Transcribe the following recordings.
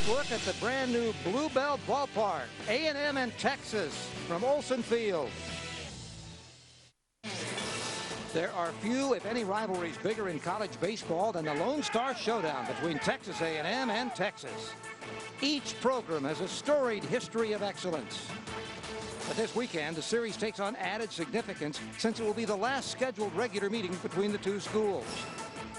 look at the brand new Bluebell Ballpark, A&M and Texas from Olson Field. There are few, if any, rivalries bigger in college baseball than the Lone Star Showdown between Texas A&M and Texas. Each program has a storied history of excellence. But this weekend, the series takes on added significance since it will be the last scheduled regular meeting between the two schools.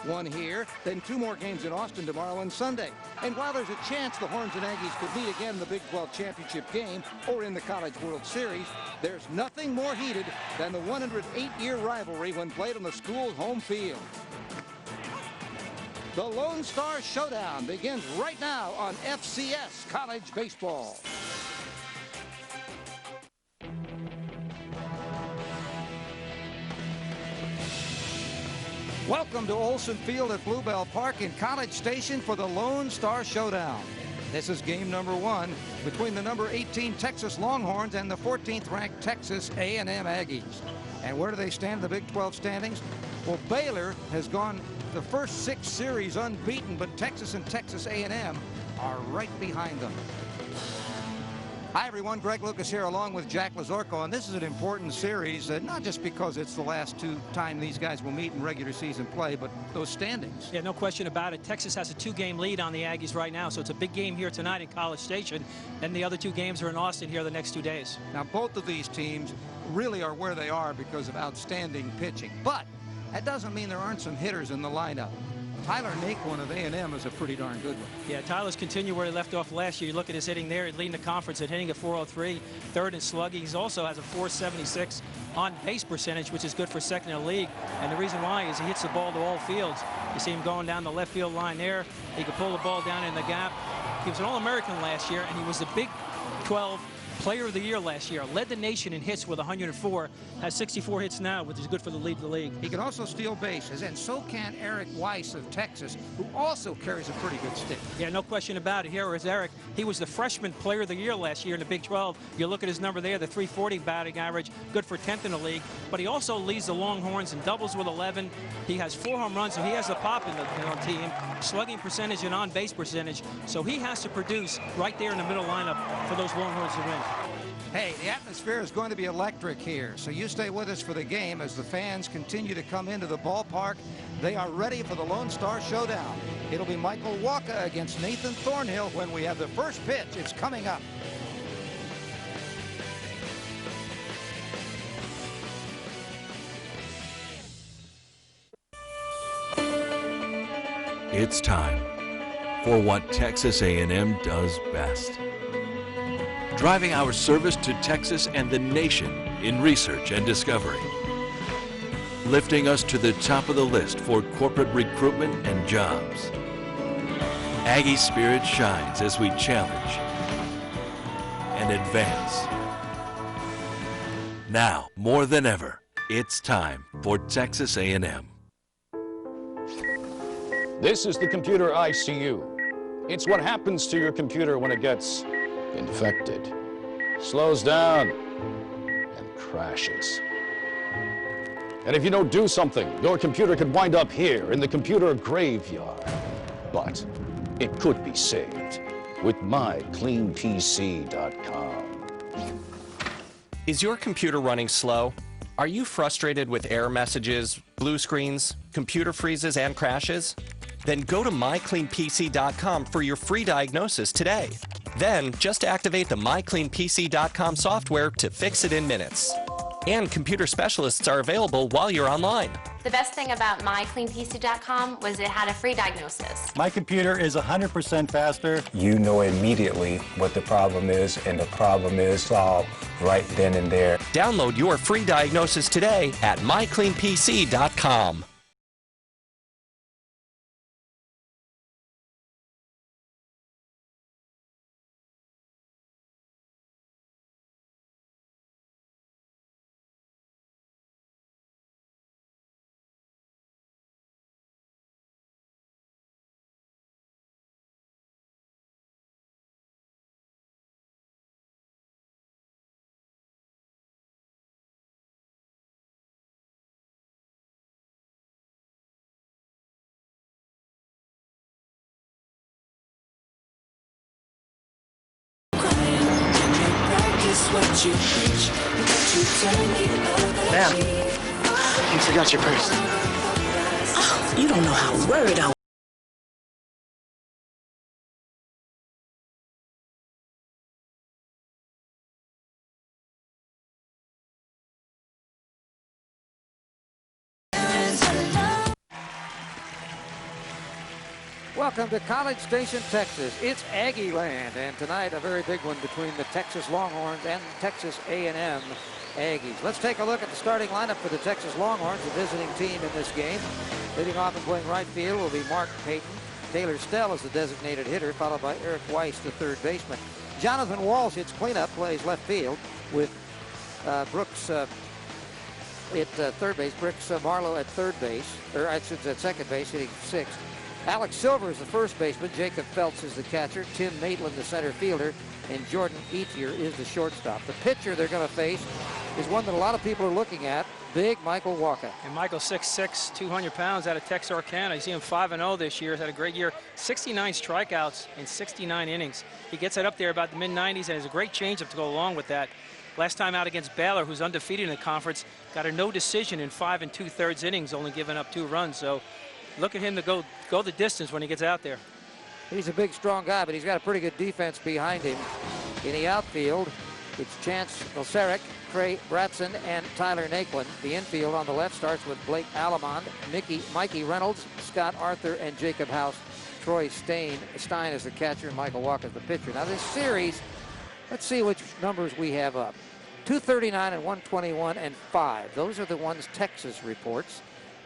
One here, then two more games in Austin tomorrow and Sunday. And while there's a chance the Horns and Aggies could meet again in the Big 12 championship game or in the College World Series, there's nothing more heated than the 108-year rivalry when played on the school's home field. The Lone Star Showdown begins right now on FCS College Baseball. Welcome to Olson Field at Bluebell Park in College Station for the Lone Star Showdown. This is game number 1 between the number 18 Texas Longhorns and the 14th ranked Texas A&M Aggies. And where do they stand in the Big 12 standings? Well, Baylor has gone the first 6 series unbeaten, but Texas and Texas A&M are right behind them. Hi everyone, Greg Lucas here along with Jack Lazorko, and this is an important series, not just because it's the last time these guys will meet in regular season play, but those standings. Yeah, no question about it. Texas has a 2-game lead on the Aggies right now, so it's a big game here tonight in College Station, and the other 2 games are in Austin here the next 2 days. Now both of these teams really are where they are because of outstanding pitching, but that doesn't mean there aren't some hitters in the lineup. Tyler Naquin of A&M is a pretty darn good one. Yeah, Tyler's continued where he left off last year. You look at his hitting there, leading the conference at hitting at .403, third in slugging. He also has a .476 on base percentage, which is good for second in the league. And the reason why is he hits the ball to all fields. You see him going down the left field line there. He can pull the ball down in the gap. He was an All-American last year, and he was the Big 12 Player of the Year last year. Led the nation in hits with 104. Has 64 hits now, which is good for the lead of the league. He can also steal bases, and so can Eric Weiss of Texas, who also carries a pretty good stick. Yeah, no question about it. Here is Eric. He was the Freshman Player of the Year last year in the Big 12. You look at his number there, the .340 batting average, good for 10th in the league. But he also leads the Longhorns in doubles with 11. He has 4 home runs, so he has the pop in the team. Slugging percentage and on-base percentage. So he has to produce right there in the middle lineup for those Longhorns to win. Hey, the atmosphere is going to be electric here, so you stay with us for the game as the fans continue to come into the ballpark. They are ready for the Lone Star Showdown. It'll be Michael Walker against Nathan Thornhill when we have the first pitch. It's coming up. It's time for what Texas A&M does best. Driving our service to Texas and the nation in research and discovery. Lifting us to the top of the list for corporate recruitment and jobs. Aggie spirit shines as we challenge and advance. Now, more than ever, it's time for Texas A&M. This is the computer ICU. It's what happens to your computer when it gets infected, slows down, and crashes. And if you don't do something, your computer could wind up here in the computer graveyard. But it could be saved with mycleanpc.com. Is your computer running slow? Are you frustrated with error messages, blue screens, computer freezes, and crashes? Then go to mycleanpc.com for your free diagnosis today. Then just activate the mycleanpc.com software to fix it in minutes. And computer specialists are available while you're online. The best thing about mycleanpc.com was it had a free diagnosis. My computer is 100% faster. You know immediately what the problem is, and the problem is solved right then and there. Download your free diagnosis today at mycleanpc.com. Ma'am, you forgot your purse. Oh, you don't know how worried I was. Welcome to College Station, Texas. It's Aggie Land, and tonight a very big one between the Texas Longhorns and Texas A&M Aggies. Let's take a look at the starting lineup for the Texas Longhorns, the visiting team in this game. Leading off and playing right field will be Mark Payton. Taylor Stell is the designated hitter, followed by Eric Weiss, the third baseman. Jonathan Walsh hits cleanup, plays left field with Brooks at third base, Brooks Marlowe at third base, or I should say at second base, hitting sixth. Alex Silver is the first baseman. Jacob Phelps is the catcher. Tim Maitland, the center fielder. And Jordan Etier is the shortstop. The pitcher they're going to face is one that a lot of people are looking at, big Michael Walker. And Michael, 6'6", 200 pounds out of Texarkana. You see him 5-0 this year. He's had a great year. 69 strikeouts in 69 innings. He gets it up there about the mid-90s and has a great changeup to go along with that. Last time out against Baylor, who's undefeated in the conference, got a no decision in 5 2/3 innings, only giving up 2 runs. So look at him to go the distance when he gets out there. He's a big, strong guy, but he's got a pretty good defense behind him. In the outfield, it's Chance Milseric, Trey Bratson, and Tyler Naquin. The infield on the left starts with Blake Alamond, Mikey Reynolds, Scott Arthur, and Jacob House. Troy Stein is the catcher, and Michael Walker is the pitcher. Now this series, let's see which numbers we have up. 239 and 121 and 5. Those are the ones Texas reports.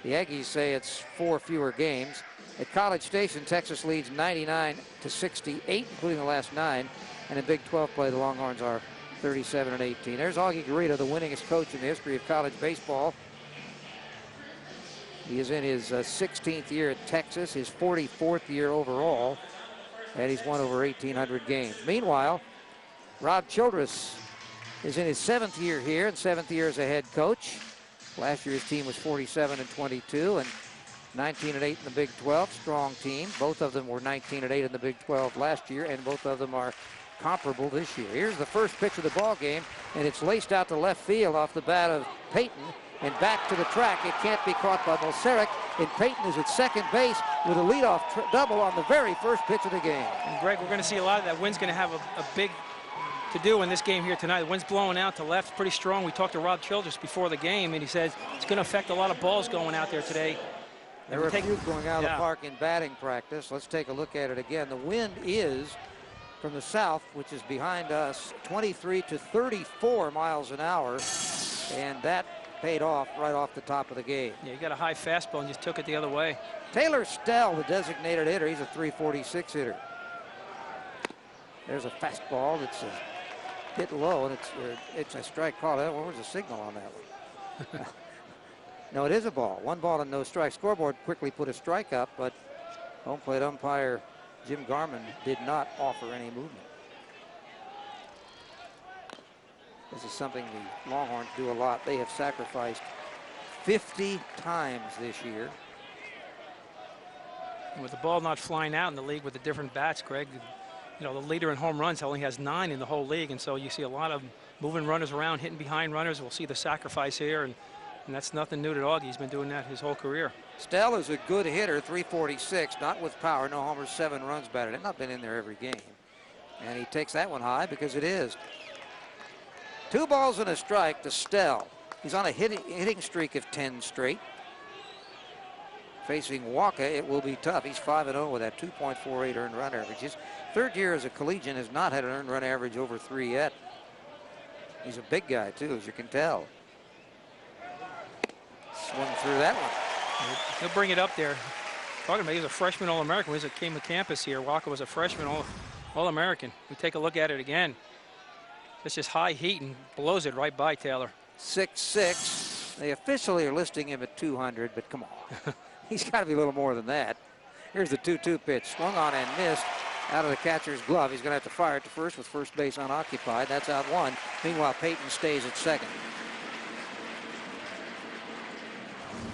The Aggies say it's 4 fewer games. At College Station, Texas leads 99-68, including the last 9. And in Big 12 play, the Longhorns are 37 and 18. There's Augie Garita, the winningest coach in the history of college baseball. He is in his 16th year at Texas, his 44th year overall, and he's won over 1,800 games. Meanwhile, Rob Childress is in his 7th year here and 7th year as a head coach. Last year's team was 47 and 22 and 19 and 8 in the Big 12. Strong team. Both of them were 19 and 8 in the Big 12 last year, and both of them are comparable this year. Here's the first pitch of the ball game, and it's laced out to left field off the bat of Payton and back to the track. It can't be caught by Milseric, and Payton is at second base with a leadoff double on the very first pitch of the game. And Greg, we're going to see a lot of that. Wind's going to have a big to do in this game here tonight. The wind's blowing out to left pretty strong. We talked to Rob Childress before the game, and he says it's going to affect a lot of balls going out there today. There were a few going out of the park in batting practice. Let's take a look at it again. The wind is from the south, which is behind us, 23 to 34 miles an hour, and that paid off right off the top of the game. Yeah, you got a high fastball and just took it the other way. Taylor Stell, the designated hitter, he's a 346 hitter. There's a fastball that's hit low, and it's a strike call. Where's the signal on that one? No, it is a ball. 1 ball and no strike. Scoreboard quickly put a strike up, but home plate umpire Jim Garman did not offer any movement. This is something the Longhorns do a lot. They have sacrificed 50 times this year. And with the ball not flying out in the league with the different bats, Greg, you know, the leader in home runs only has 9 in the whole league, and so you see a lot of moving runners around, hitting behind runners. We'll see the sacrifice here, and that's nothing new to Augie. He's been doing that his whole career. Stell is a good hitter, 346, not with power, no homers, 7 runs batted. He's not been in there every game. And he takes that one high because it is. 2 balls and a strike to Stell. He's on a hitting streak of 10 straight. Facing Walker, it will be tough. He's 5-0 with that 2.48 earned run average. His 3rd year as a collegian has not had an earned run average over 3 yet. He's a big guy, too, as you can tell. Swung through that one. He'll bring it up there. Talking about, he's a freshman All-American. He came to campus here. Walker was a freshman All-American. We take a look at it again. It's just high heat and blows it right by Taylor. 6'6". They officially are listing him at 200, but come on. He's got to be a little more than that. Here's the 2-2 pitch. Swung on and missed out of the catcher's glove. He's going to have to fire it to first with first base unoccupied. That's out 1. Meanwhile, Payton stays at second.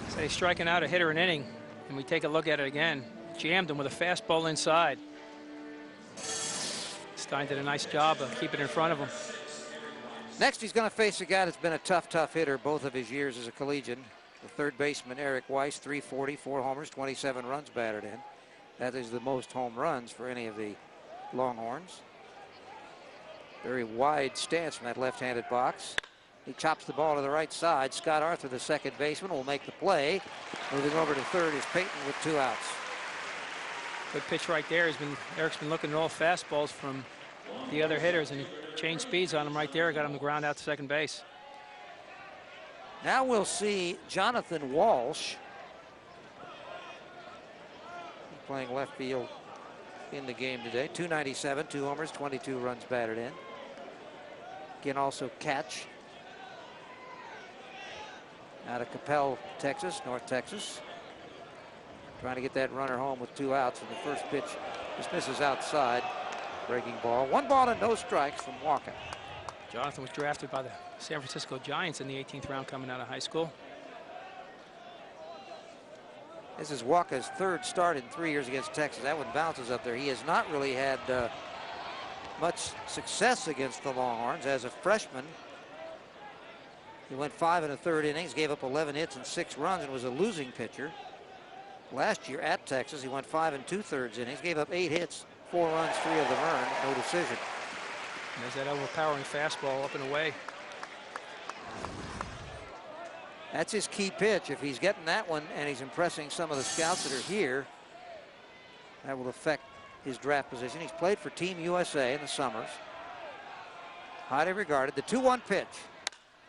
So he's striking out a hitter an inning, and we take a look at it again. Jammed him with a fastball inside. Stein did a nice job of keeping it in front of him. Next, he's going to face a guy that's been a tough hitter both of his years as a collegian. The third baseman, Eric Weiss, 340, 4 homers, 27 runs batted in. That is the most home runs for any of the Longhorns. Very wide stance from that left-handed box. He chops the ball to the right side. Scott Arthur, the second baseman, will make the play. Moving over to third is Payton with 2 outs. Good pitch right there. Eric's been looking at all fastballs from the other hitters and changed speeds on him right there. Got him to ground out to second base. Now we'll see Jonathan Walsh playing left field in the game today. 297, 2 homers, 22 runs batted in. Can also catch out of Capel, Texas, North Texas. Trying to get that runner home with 2 outs, and the first pitch just misses outside. Breaking ball. 1 ball and no strikes from Walker. Jonathan was drafted by the San Francisco Giants in the 18th round coming out of high school. This is Walker's 3rd start in 3 years against Texas. That one bounces up there. He has not really had much success against the Longhorns as a freshman. He went 5 1/3 innings, gave up 11 hits and 6 runs, and was a losing pitcher. Last year at Texas, he went 5 2/3 innings, gave up 8 hits, 4 runs, 3 of them earned, no decision. There's that overpowering fastball up and away. That's his key pitch. If he's getting that one and he's impressing some of the scouts that are here, that will affect his draft position. He's played for Team USA in the summers. Highly regarded. The 2-1 pitch.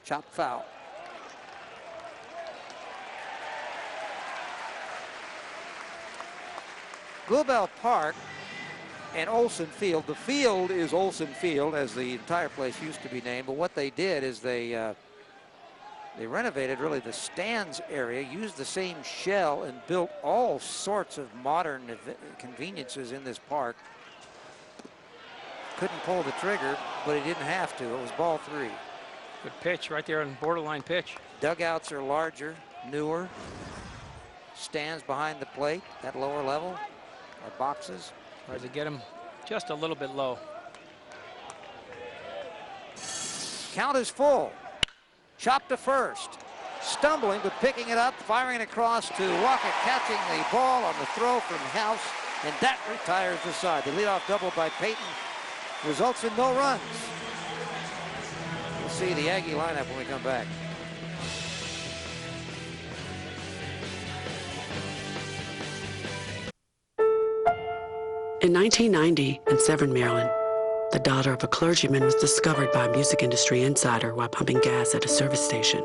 Chopped foul. Bluebell Park and Olson Field. The field is Olson Field, as the entire place used to be named, but what they did is they renovated really the stands area, used the same shell, and built all sorts of modern conveniences in this park. Couldn't pull the trigger, but he didn't have to. It was ball 3. Good pitch right there on borderline pitch. Dugouts are larger, newer. Stands behind the plate at lower level are boxes. Tries to get him just a little bit low. Count is full. Chopped to first. Stumbling, but picking it up, firing across to Walker, catching the ball on the throw from House, and that retires the side. The leadoff double by Payton results in no runs. We'll see the Aggie lineup when we come back. In 1990, in Severn, Maryland, the daughter of a clergyman was discovered by a music industry insider while pumping gas at a service station.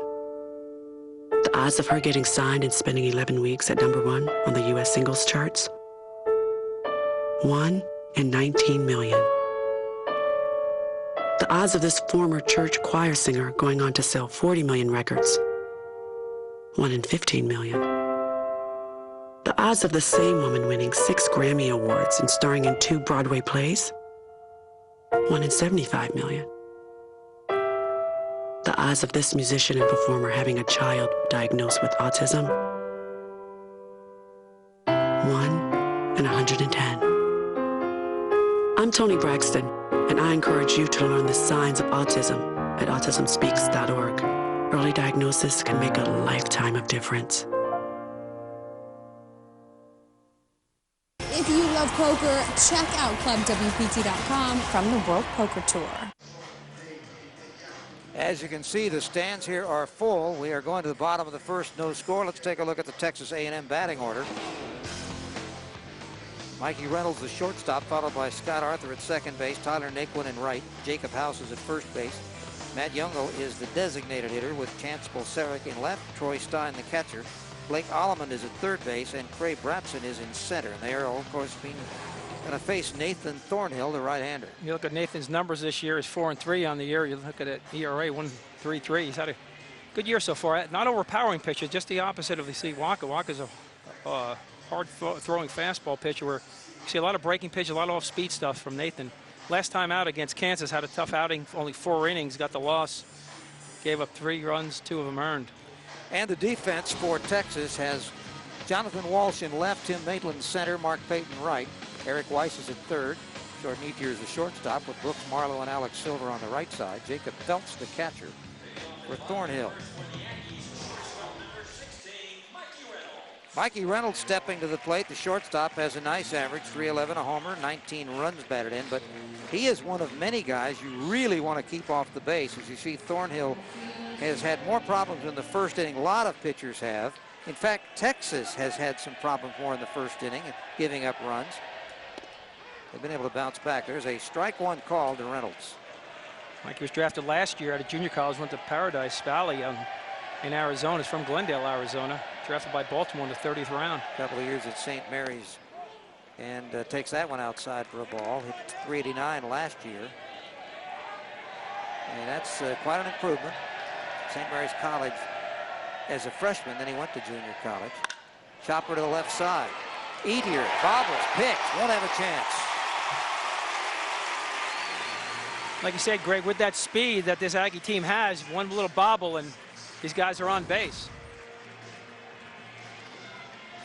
The odds of her getting signed and spending 11 weeks at #1 on the U.S. singles charts? 1 in 19 million. The odds of this former church choir singer going on to sell 40 million records? 1 in 15 million. The odds of the same woman winning 6 Grammy Awards and starring in 2 Broadway plays? 1 in 75 million. The odds of this musician and performer having a child diagnosed with autism? 1 in 110. I'm Toni Braxton, and I encourage you to learn the signs of autism at autismspeaks.org. Early diagnosis can make a lifetime of difference. If you love poker, check out ClubWPT.com from the World Poker Tour. As you can see, the stands here are full. We are going to the bottom of the first, no score. Let's take a look at the Texas A&M batting order. Mikey Reynolds, the shortstop, followed by Scott Arthur at second base, Tyler Naquin in right, Jacob House is at first base. Matt Youngel is the designated hitter with Chance Bolseric in left, Troy Stein the catcher. Blake Alleman is at third base, and Craig Brapson is in center. And they are, of course, going to face Nathan Thornhill, the right-hander. You look at Nathan's numbers this year, is 4-3 on the year. You look at it, ERA 1.33. He's had a good year so far. Not overpowering pitches, just the opposite of the Steve Walker. Walker's a hard-throwing fastball pitcher where you see a lot of breaking pitch, a lot of off-speed stuff from Nathan. Last time out against Kansas, had a tough outing, only 4 innings, got the loss, gave up 3 runs, 2 of them earned. And the defense for Texas has Jonathan Walsh in left, Tim Maitland center, Mark Payton right. Eric Weiss is at third. Jordan Etier is the shortstop with Brooks Marlowe and Alex Silver on the right side. Jacob Phelps the catcher for Thornhill. Mikey Reynolds stepping to the plate. The shortstop has a nice average, 311, a homer, 19 runs batted in, but he is one of many guys you really want to keep off the base. As you see, Thornhill has had more problems in the first inning. A lot of pitchers have. In fact, Texas has had some problems more in the first inning, giving up runs. They've been able to bounce back. There's a strike one call to Reynolds. Mikey was drafted last year out of junior college, went to Paradise Valley in Arizona. He's from Glendale, Arizona. Drafted by Baltimore in the 30th round. A couple of years at St. Mary's, and takes that one outside for a ball. Hit 389 last year. And that's quite an improvement. St. Mary's College as a freshman, then he went to junior college. Chopper to the left side. Etier bobbles, picks, won't have a chance. Like you said, Greg, with that speed that this Aggie team has, one little bobble and these guys are on base.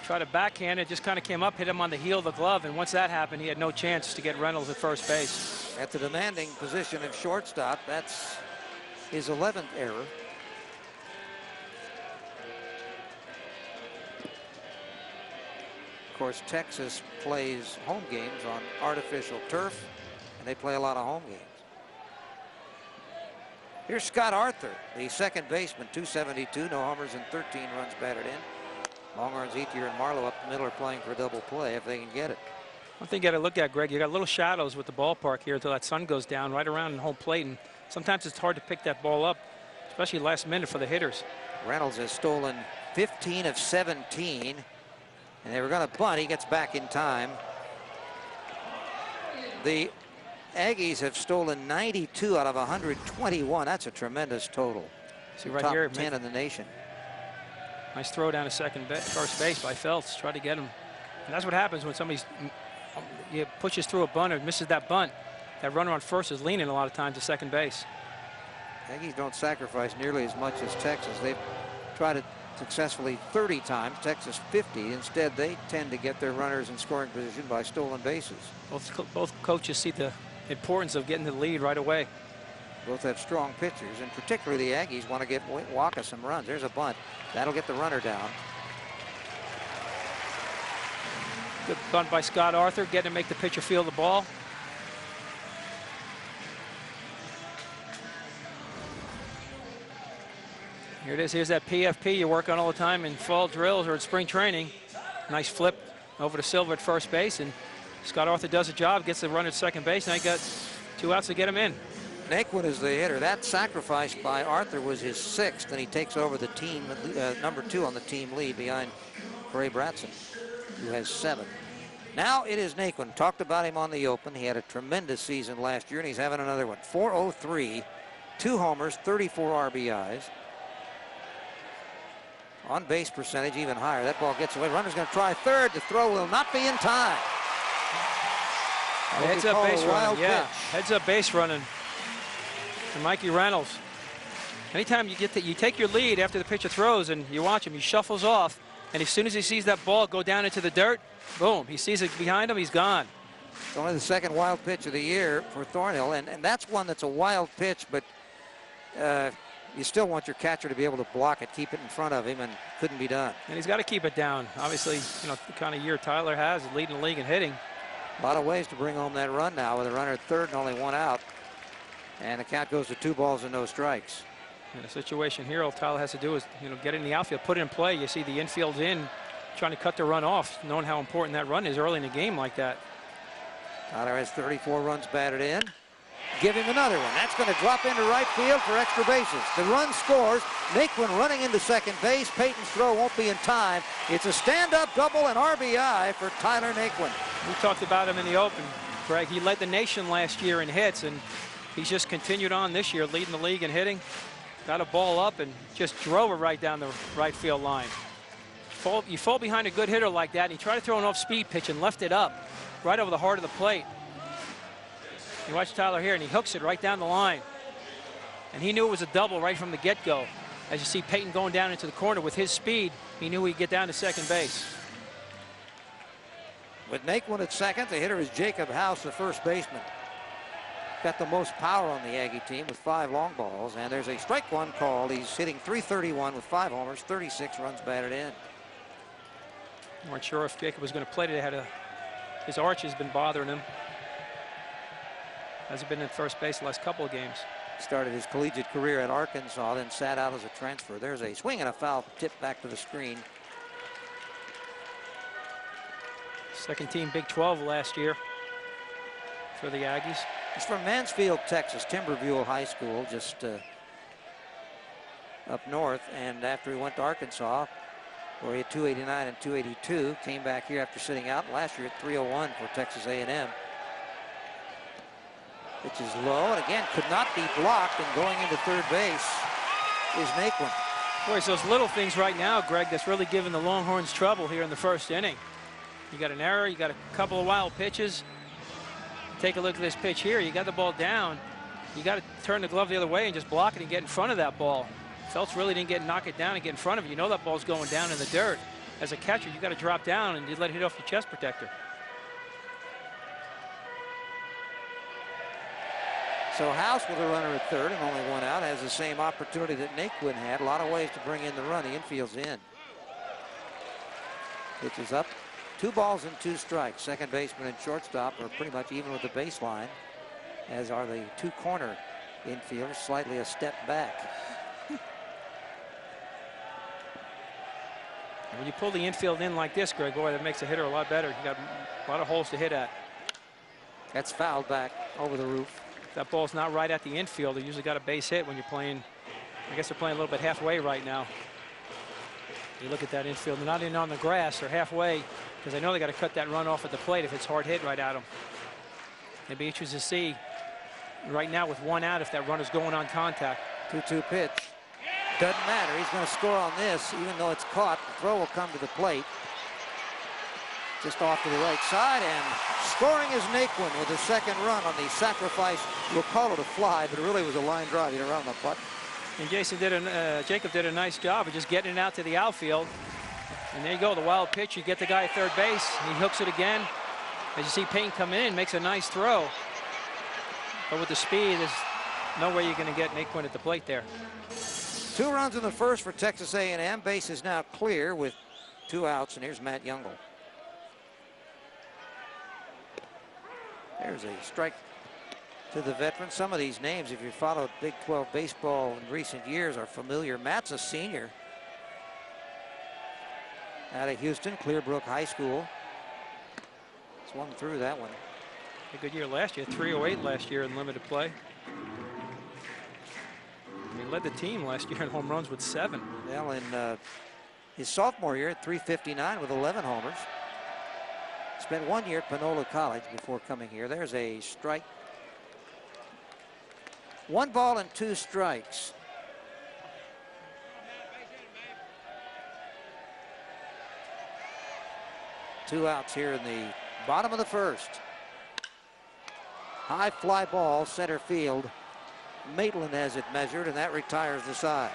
Tried to backhand it, just kind of came up, hit him on the heel of the glove, and once that happened, he had no chance to get Reynolds at first base. At the demanding position of shortstop, that's his 11th error. Of course, Texas plays home games on artificial turf, and they play a lot of home games. Here's Scott Arthur, the second baseman, 272, no homers and 13 runs batted in. Long runs, Etier and Marlowe up the middle are playing for a double play if they can get it. One thing you got to look at, Greg, you got little shadows with the ballpark here until that sun goes down right around the home plate, and sometimes it's hard to pick that ball up, especially last minute for the hitters. Reynolds has stolen 15 of 17, and they were going to bunt. He gets back in time. The Aggies have stolen 92 out of 121. That's a tremendous total. See right top here, 10 in the nation. Nice throw down to first base by Phelps. Try to get him. And that's what happens when somebody pushes through a bunt or misses that bunt. That runner on first is leaning a lot of times to second base. Aggies don't sacrifice nearly as much as Texas. They've tried it successfully 30 times, Texas 50. Instead, they tend to get their runners in scoring position by stolen bases. Both coaches see the importance of getting the lead right away. Both have strong pitchers, and particularly the Aggies want to get Waka some runs. There's a bunt. That'll get the runner down. Good bunt by Scott Arthur, getting to make the pitcher feel the ball. Here it is. Here's that PFP you work on all the time in fall drills or in spring training. Nice flip over to Silver at first base, and Scott Arthur does a job, gets the runner at second base, and I got 2 outs to get him in. Naquin is the hitter. That sacrifice by Arthur was his 6th, and he takes over the team, number 2 on the team lead behind Ray Bratson, who has 7. Now it is Naquin. Talked about him on the open. He had a tremendous season last year, and he's having another one. 403, 2 homers, 34 RBIs. On base percentage even higher. That ball gets away. Runner's going to try third. The throw will not be in time. Heads up base running. Yeah, heads up base running. And Mikey Reynolds. Anytime you take your lead after the pitcher throws and you watch him, he shuffles off, and as soon as he sees that ball go down into the dirt, boom, he sees it behind him, he's gone. It's only the 2nd wild pitch of the year for Thornhill, and that's one that's a wild pitch, but you still want your catcher to be able to block it, keep it in front of him, and couldn't be done. And he's got to keep it down. Obviously, you know, the kind of year Tyler has, leading the league in hitting. A lot of ways to bring home that run now with a runner at third and only 1 out. And the count goes to 2 balls and no strikes. In a situation here, all Tyler has to do is, you know, get in the outfield, put it in play. You see the infield's in, trying to cut the run off, knowing how important that run is early in the game like that. Tyler has 34 runs batted in. Give him another one. That's going to drop into right field for extra bases. The run scores. Naquin running into second base. Payton's throw won't be in time. It's a stand-up double and RBI for Tyler Naquin. We talked about him in the open, Greg. He led the nation last year in hits, and he's just continued on this year, leading the league in hitting. Got a ball up and just drove it right down the right field line. You fall behind a good hitter like that, and you try to throw an off-speed pitch and left it up right over the heart of the plate. You watch Tyler here, and he hooks it right down the line. And he knew it was a double right from the get-go. As you see Payton going down into the corner with his speed, he knew he'd get down to second base. With Naquin at second, the hitter is Jacob House, the first baseman. Got the most power on the Aggie team with 5 long balls, and there's a strike one called. He's hitting .331 with 5 homers, 36 runs batted in. Weren't sure if Jacob was going to play today. His arch has been bothering him. Hasn't been at first base the last couple of games. Started his collegiate career at Arkansas, then sat out as a transfer. There's a swing and a foul tip back to the screen. Second team Big 12 last year for the Aggies. He's from Mansfield, Texas, Timberview High School, just up north. And after he went to Arkansas, where he had 289 and 282, came back here after sitting out last year at 301 for Texas A&M. Pitch is low, and again could not be blocked, and going into third base is Naquin. Boy, it's those little things right now, Greg, that's really giving the Longhorns trouble here in the first inning. You got an error, you got a couple of wild pitches. Take a look at this pitch here. You got the ball down. You got to turn the glove the other way and just block it and get in front of that ball. Phelps really didn't knock it down and get in front of it. You know that ball's going down in the dirt. As a catcher, you got to drop down and you let it hit off your chest protector. So House with a runner at third and only 1 out has the same opportunity that Naquin had. A lot of ways to bring in the run. The infield's in. Pitch is up. 2 balls and 2 strikes. Second baseman and shortstop are pretty much even with the baseline, as are the 2 corner infielders, slightly a step back. When you pull the infield in like this, Greg, boy, that makes the hitter a lot better. You got a lot of holes to hit at. That's fouled back over the roof. If that ball's not right at the infield, they usually got a base hit when you're playing. I guess they're playing a little bit halfway right now. You look at that infield, they're not in on the grass, they're halfway, because they know they got to cut that run off at the plate if it's hard hit right at them. It'd be interesting to see right now with 1 out if that run is going on contact. 2-2 pitch. Doesn't matter. He's going to score on this, even though it's caught. The throw will come to the plate. Just off to the right side, and scoring is Naquin with the second run on the sacrifice. We'll call it a fly, but it really was a line drive. He didn't run the putt. And Jacob did a nice job of just getting it out to the outfield. And there you go, the wild pitch. You get the guy at third base. He hooks it again. As you see Payne come in, makes a nice throw. But with the speed, there's no way you're going to get Naquin at the plate there. 2 runs in the first for Texas A&M. Base is now clear with 2 outs, and here's Matt Youngel. There's a strike to the veteran. Some of these names, if you followed Big 12 baseball in recent years, are familiar. Matt's a senior out of Houston, Clearbrook High School. Swung through that one. A good year last year, 308 last year in limited play. He led the team last year in home runs with 7. Well, in his sophomore year at 359 with 11 homers. Spent 1 year at Panola College before coming here. There's a strike. 1 ball and 2 strikes. Two outs here in the bottom of the first. High fly ball, center field. Maitland has it measured, and that retires the side.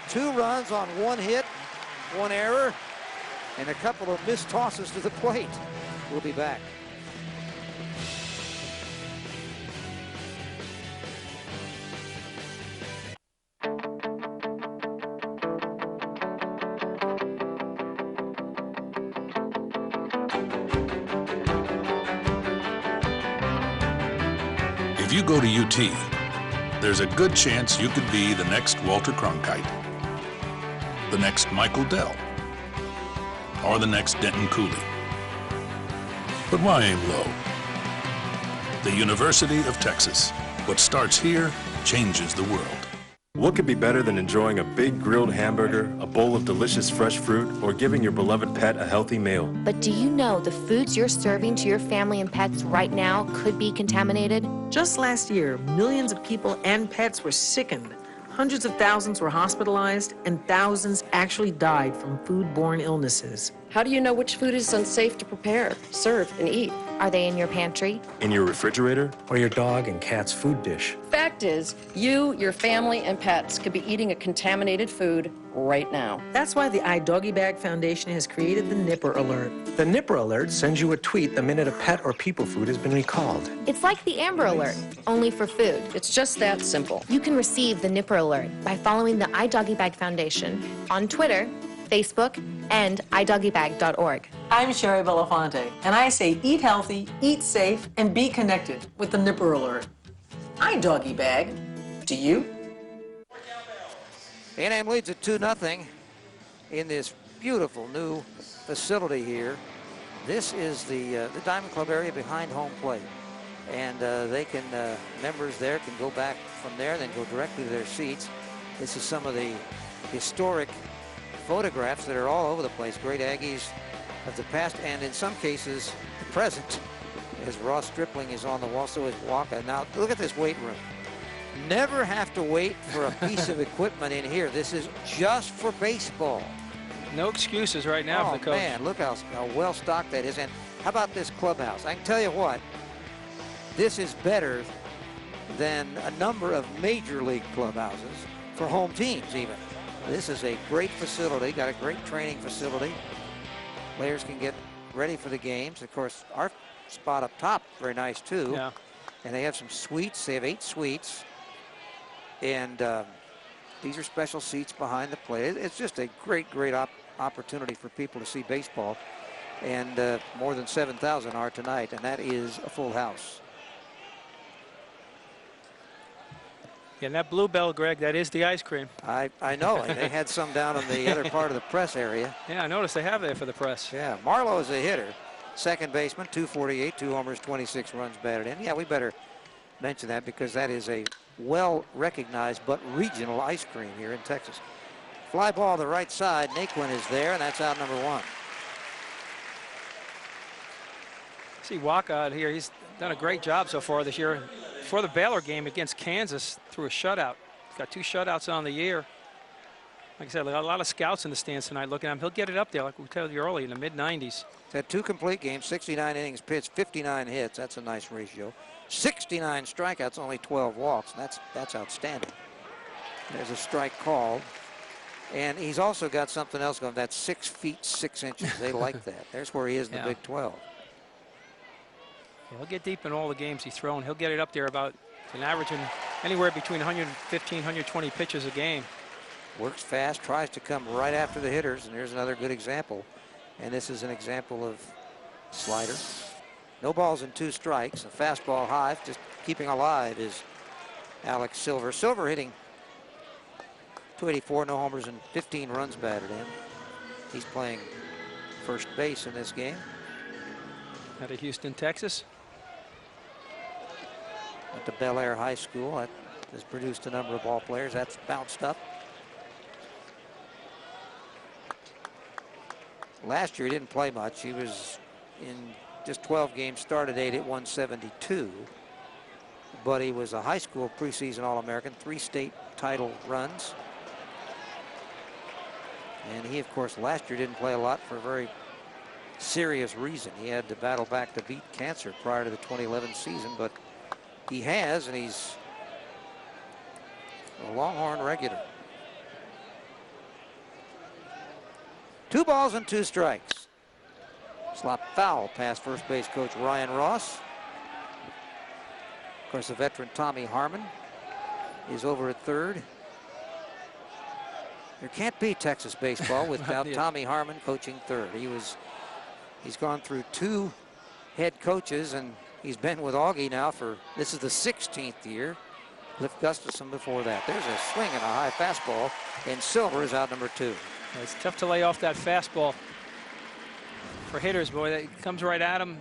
2 runs on 1 hit, 1 error, and a couple of missed tosses to the plate. We'll be back. If you go to UT, there's a good chance you could be the next Walter Cronkite, the next Michael Dell, or the next Denton Cooley. But why aim low? The University of Texas. What starts here changes the world. What could be better than enjoying a big grilled hamburger, a bowl of delicious fresh fruit, or giving your beloved pet a healthy meal? But do you know the foods you're serving to your family and pets right now could be contaminated? Just last year, millions of people and pets were sickened. Hundreds of thousands were hospitalized, and thousands actually died from foodborne illnesses. How do you know which food is unsafe to prepare, serve, and eat? Are they in your pantry? In your refrigerator? Or your dog and cat's food dish. Fact is, you, your family, and pets could be eating a contaminated food right now. That's why the iDoggy Bag Foundation has created the Nipper Alert. The Nipper Alert sends you a tweet the minute a pet or people food has been recalled. It's like the Amber Alert, only for food. It's just that simple. You can receive the Nipper Alert by following the iDoggy Bag Foundation on Twitter, Facebook, and idoggybag.org. I'm Sherry Belafonte, and I say eat healthy, eat safe, and be connected with the Nipper Alert. iDoggy Bag. Do you? A&M leads at 2-0 in this beautiful new facility here. This is the Diamond Club area behind home plate. And they can, members there can go back from there, then go directly to their seats. This is some of the historic photographs that are all over the place. Great Aggies of the past, and in some cases, the present. As Ross Stripling is on the wall, so is Waka. Now, look at this weight room. Never have to wait for a piece of equipment in here. This is just for baseball. No excuses right now for the coach. Oh, man, look how well stocked that is. And how about this clubhouse? I can tell you what, this is better than a number of major league clubhouses for home teams even. This is a great facility, got a great training facility. Players can get ready for the games. Of course, our spot up top, very nice too. Yeah. And they have some suites. They have 8 suites. And these are special seats behind the plate. It's just a great, great opportunity for people to see baseball. And more than 7,000 are tonight, and that is a full house. Yeah, and that Bluebell, Greg, that is the ice cream. I know. They had some down in the other part of the press area. Yeah, I noticed they have there for the press. Yeah, Marlowe is a hitter. Second baseman, 248, 2 homers, 26 runs batted in. Yeah, we better mention that because that is a well-recognized but regional ice cream here in Texas. Fly ball to the right side. Naquin is there, and that's out number 1. See Waka out here. He's done a great job so far this year. For the Baylor game against Kansas, through a shutout. He's got 2 shutouts on the year. Like I said, a lot of scouts in the stands tonight looking at him. He'll get it up there, like we told you earlier, in the mid-90s. He's had 2 complete games, 69 innings pitched, 59 hits. That's a nice ratio. 69 strikeouts, only 12 walks. That's outstanding. There's a strike called. And he's also got something else going. That's 6 feet 6 inches. They like that. There's where he is in the Big 12. Yeah, he'll get deep in all the games he's thrown. He'll get it up there about an averaging anywhere between 115, 120 pitches a game. Works fast, tries to come right after the hitters, and here's another good example. And this is an example of slider. No balls and 2 strikes. A fastball high, just keeping alive is Alex Silver. Silver hitting .284, no homers and 15 runs batted in. He's playing first base in this game. Out of Houston, Texas. Went to Bel Air High School. That has produced a number of ball players. That's bounced up. Last year he didn't play much. He was in just 12 games, started 8 at 172. But he was a high school preseason All-American, 3 state title runs. And he, of course, last year didn't play a lot for a very serious reason. He had to battle back to beat cancer prior to the 2011 season, but he has, and he's a Longhorn regular. 2 balls and 2 strikes. Slop foul past first base coach Ryan Ross. Of course, the veteran Tommy Harmon is over at third. There can't be Texas baseball without Tommy Harmon coaching third. He's gone through 2 head coaches, and he's been with Augie now for, this is the 16th year. Cliff Gustafson before that. There's a swing and a high fastball, and Silver is out number 2. It's tough to lay off that fastball for hitters, boy. That comes right at him.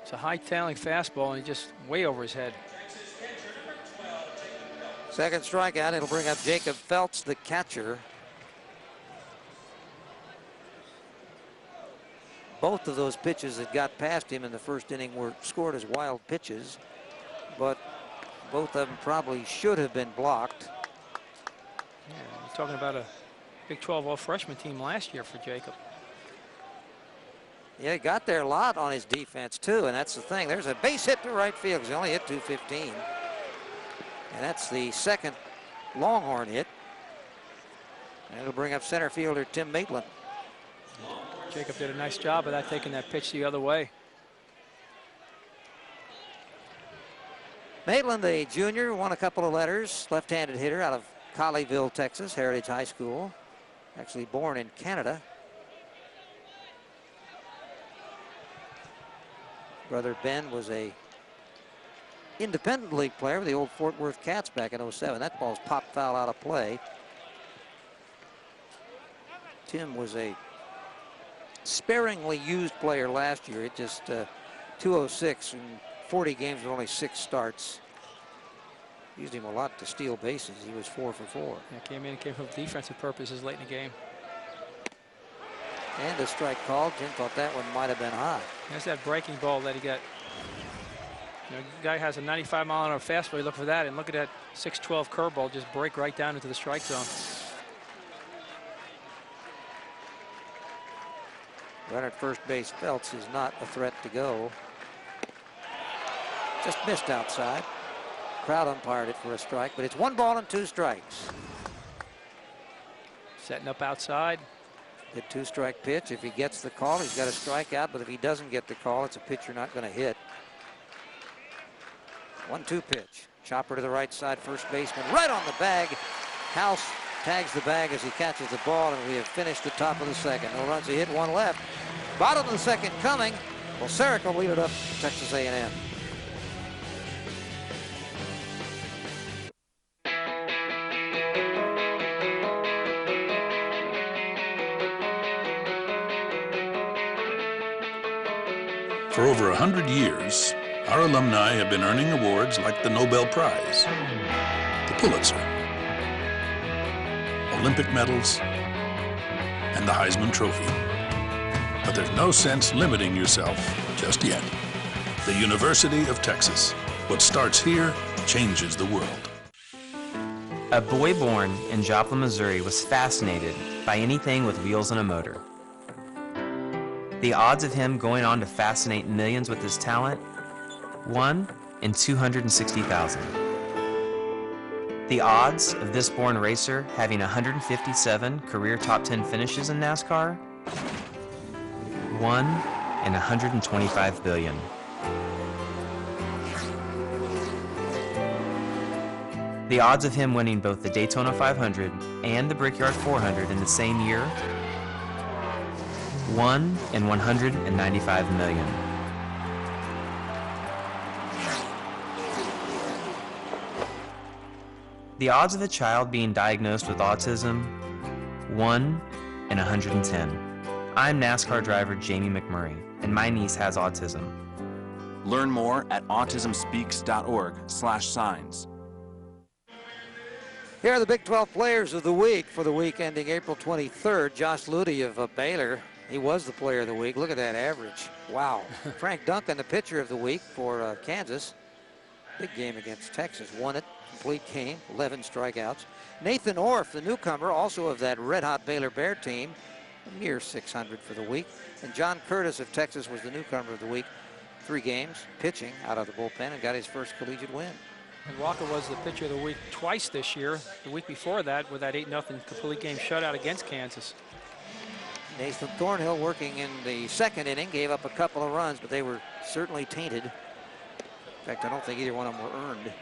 It's a high-tailing fastball, and he's just way over his head. Second strikeout. It'll bring up Jacob Feltz, the catcher. Both of those pitches that got past him in the first inning were scored as wild pitches, but both of them probably should have been blocked. Yeah, you're talking about a Big 12 all-freshman team last year for Jacob. Yeah, he got there a lot on his defense, too, and that's the thing. There's a base hit to right field because he only hit 215. And that's the second Longhorn hit. And it'll bring up center fielder Tim Maitland. Jacob did a nice job of that, taking that pitch the other way. Maitland, the junior, won a couple of letters. Left-handed hitter out of Colleyville, Texas, Heritage High School. Actually born in Canada. Brother Ben was a independent league player with the old Fort Worth Cats back in '07. That ball's popped foul out of play. Tim was a sparingly used player last year. It just 206 in 40 games with only 6 starts. Used him a lot to steal bases. He was 4 for 4. Yeah, came for defensive purposes late in the game. And a strike called. Jim thought that one might have been high. There's that breaking ball that he got. You know, the guy has a 95-mile-an-hour fastball. You look for that, and look at that 6-12 curveball just break right down into the strike zone. Runner at first base, Feltz, is not a threat to go. Just missed outside. Crowd umpired it for a strike, but it's 1 ball and 2 strikes. Setting up outside. The 2-strike pitch. If he gets the call, he's got a strikeout, but if he doesn't get the call, it's a pitch you're not going to hit. 1-2 pitch. Chopper to the right side, first baseman right on the bag. House tags the bag as he catches the ball, and we have finished the top of the second. No runs, he hit 1 left. Bottom of the second coming. Well, Sarek will lead it up to Texas A&M. For over 100 years, our alumni have been earning awards like the Nobel Prize, the Pulitzer, Olympic medals, and the Heisman Trophy. But there's no sense limiting yourself just yet. The University of Texas. What starts here changes the world. A boy born in Joplin, Missouri was fascinated by anything with wheels and a motor. The odds of him going on to fascinate millions with his talent, 1 in 260,000. The odds of this born racer having 157 career top 10 finishes in NASCAR, 1 in 125 billion. The odds of him winning both the Daytona 500 and the Brickyard 400 in the same year, 1 in 195 million. The odds of a child being diagnosed with autism, 1 in 110. I'm NASCAR driver Jamie McMurray, and my niece has autism. Learn more at autismspeaks.org/signs. Here are the Big 12 players of the week for the week ending April 23rd. Josh Ludy of Baylor. He was the player of the week. Look at that average. Wow. Frank Duncan, the pitcher of the week for Kansas. Big game against Texas. Won it. Complete game. 11 strikeouts. Nathan Orff, the newcomer, also of that red-hot Baylor Bear team. A mere 600 for the week. And John Curtis of Texas was the newcomer of the week. 3 games, pitching out of the bullpen, and got his first collegiate win. And Walker was the pitcher of the week twice this year. The week before that with that 8-0 complete game shutout against Kansas. Nathan Thornhill working in the second inning, gave up a couple of runs, but they were certainly tainted. In fact, I don't think either one of them were earned.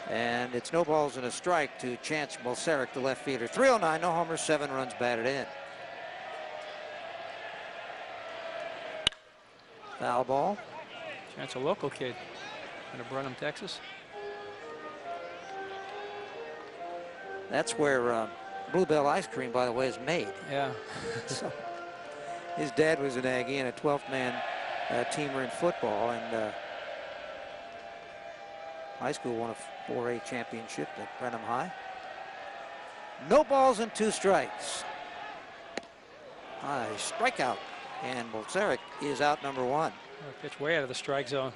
And it's no balls and a strike to Chance Bolseric, the left fielder. 309, no homers, 7 runs batted in. Foul ball. Chance, a local kid out of Brenham, Texas. That's where Bluebell ice cream, by the way, is made. Yeah. So, his dad was an Aggie and a 12th-man teamer in football, and high school won a 4A championship at Brenham High. No balls and 2 strikes. High strikeout, and Bolseric is out number 1. Pitch way out of the strike zone.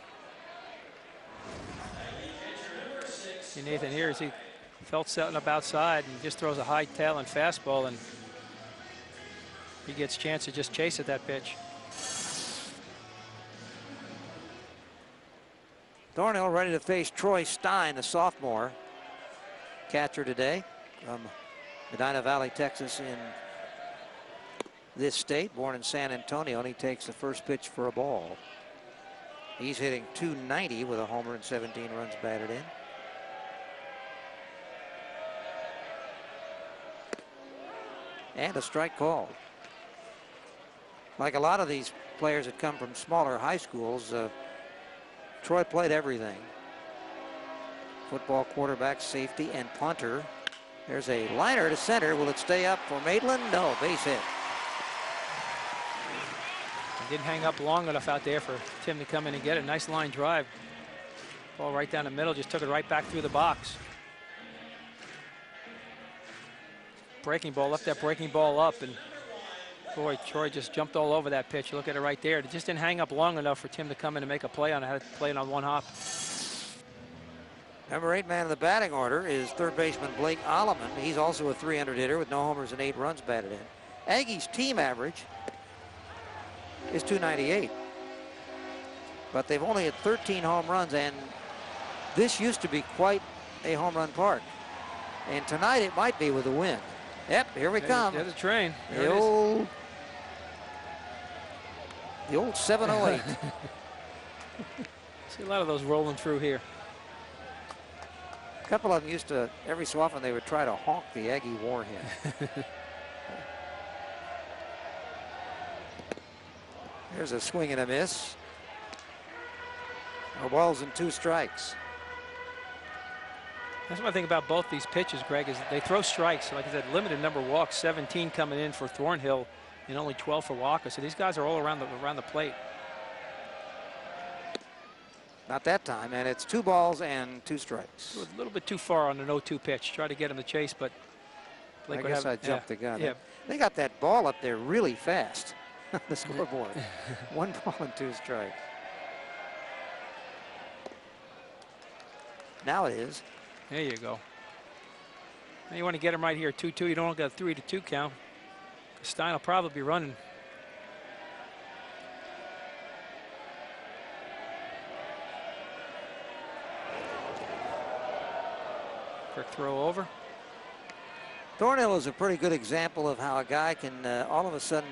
See Nathan here, he felt setting up outside and just throws a high tail and fastball, and he gets a chance to just chase at that pitch. Thornhill ready to face Troy Stein, the sophomore catcher today from Medina Valley, Texas, in this state, born in San Antonio, and he takes the first pitch for a ball. He's hitting .290 with a homer and 17 runs batted in. And a strike called. Like a lot of these players that come from smaller high schools, Troy played everything. Football, quarterback, safety, and punter. There's a liner to center. Will it stay up for Maitland? No, base hit. Didn't hang up long enough out there for Tim to come in and get it. Nice line drive. Ball right down the middle, just took it right back through the box. Breaking ball, left that breaking ball up, and boy, Troy just jumped all over that pitch. Look at it right there. It just didn't hang up long enough for Tim to come in and make a play on it. Had to play it on one hop. Number 8 man in the batting order is third baseman Blake Alleman. He's also a 300 hitter with no homers and 8 runs batted in. Aggies' team average is .298. But they've only had 13 home runs, and this used to be quite a home run park. And tonight it might be with the wind. Yep, here we come. There's a train. There the old 708. See a lot of those rolling through here. A couple of them used to, every so often they would try to honk the Aggie war hymn. There's a swing and a miss. No balls and 2 strikes. That's one thing about both these pitches, Greg, is they throw strikes. Like I said, limited number of walks, 17 coming in for Thornhill and only 12 for Walker. So these guys are all around the plate. Not that time, and it's 2 balls and 2 strikes. A little bit too far on an 0-2 pitch. Try to get him to chase, but Blake, I guess I jumped the gun. Yeah. They got that ball up there really fast. The scoreboard. 1 ball and 2 strikes. Now it is. There you go. Now you want to get him right here, 2-2. You don't want to get a 3-2 count. Stein will probably be running. Quick throw over. Thornhill is a pretty good example of how a guy can all of a sudden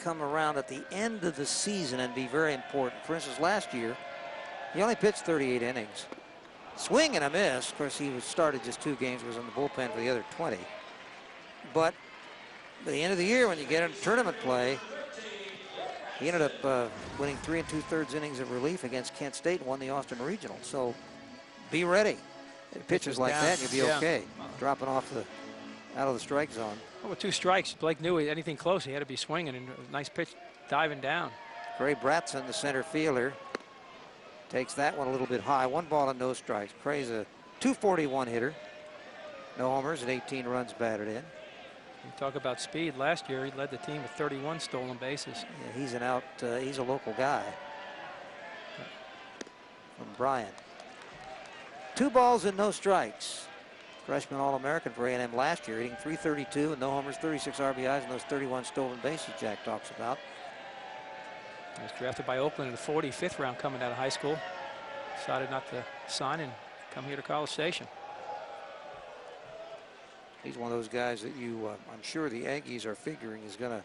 come around at the end of the season and be very important. For instance, last year, he only pitched 38 innings. Swing and a miss. Of course, he was started just 2 games, was in the bullpen for the other 20. But at the end of the year, when you get into tournament play, he ended up winning 3 2/3 innings of relief against Kent State and won the Austin Regional. So be ready. Pitches like that, you'll be okay. Dropping off out of the strike zone. Well, with 2 strikes, Blake knew anything close, he had to be swinging, and a nice pitch diving down. Gray Bratson, the center fielder, takes that one a little bit high. 1 ball and no strikes. Gray's a .241 hitter. No homers and 18 runs batted in. You talk about speed. Last year, he led the team with 31 stolen bases. Yeah, he's a local guy from Bryan. 2 balls and no strikes. Freshman All-American for A&M last year, hitting .332 and no homers, 36 RBIs, and those 31 stolen bases Jack talks about. He was drafted by Oakland in the 45th round coming out of high school. Decided not to sign and come here to College Station. He's one of those guys that I'm sure the Aggies are figuring is going to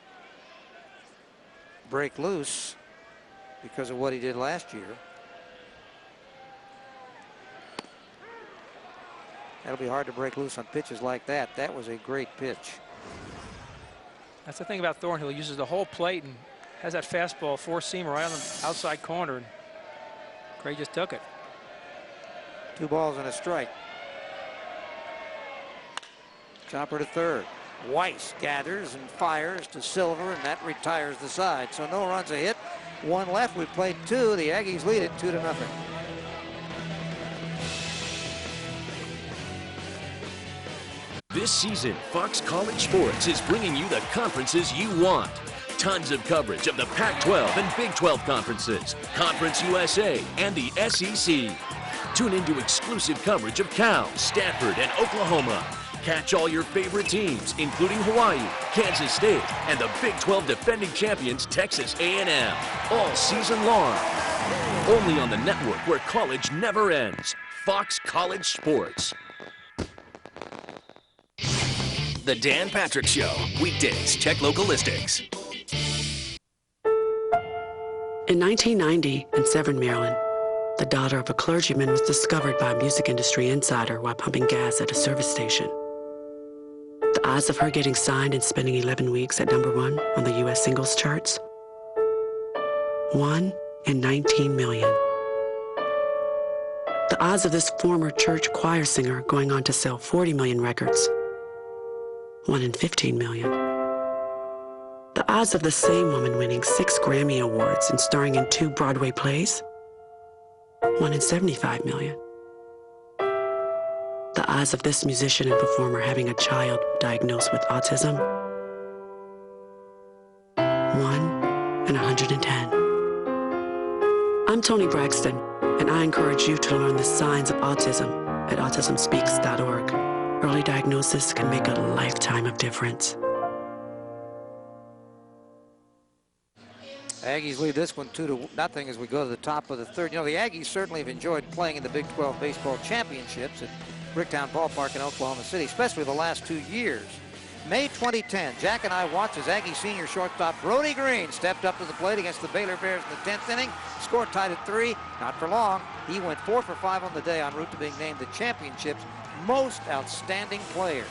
break loose because of what he did last year. That'll be hard to break loose on pitches like that. That was a great pitch. That's the thing about Thornhill. He uses the whole plate and has that fastball, 4-seamer right on the outside corner. And Gray just took it. 2 balls and a strike. Chopper to third. Weiss gathers and fires to Silver, and that retires the side. So no runs a hit. 1 left. We played 2. The Aggies lead it 2-0. This season, Fox College Sports is bringing you the conferences you want. Tons of coverage of the Pac-12 and Big 12 conferences, Conference USA, and the SEC. Tune into exclusive coverage of Cal, Stanford, and Oklahoma. Catch all your favorite teams, including Hawaii, Kansas State, and the Big 12 defending champions, Texas A&M, all season long. Only on the network where college never ends. Fox College Sports. The Dan Patrick Show. Weekdays. Check local listings. In 1990, in Severn, Maryland, the daughter of a clergyman was discovered by a music industry insider while pumping gas at a service station. The odds of her getting signed and spending 11 weeks at #1 on the U.S. singles charts? 1 in 19 million. The odds of this former church choir singer going on to sell 40 million records? 1 in 15 million. The odds of the same woman winning 6 Grammy Awards and starring in 2 Broadway plays? 1 in 75 million. The odds of this musician and performer having a child diagnosed with autism? 1 in 110. I'm Toni Braxton, and I encourage you to learn the signs of autism at autismspeaks.org. Early diagnosis can make a lifetime of difference. Aggies lead this one 2-0 as we go to the top of the third. You know, the Aggies certainly have enjoyed playing in the Big 12 baseball championships at Bricktown Ballpark in Oklahoma City, especially the last 2 years. May 2010, Jack and I watched as Aggie senior shortstop Brody Green stepped up to the plate against the Baylor Bears in the 10th inning. Score tied at 3. Not for long. He went 4 for 5 on the day en route to being named the championship's most outstanding player.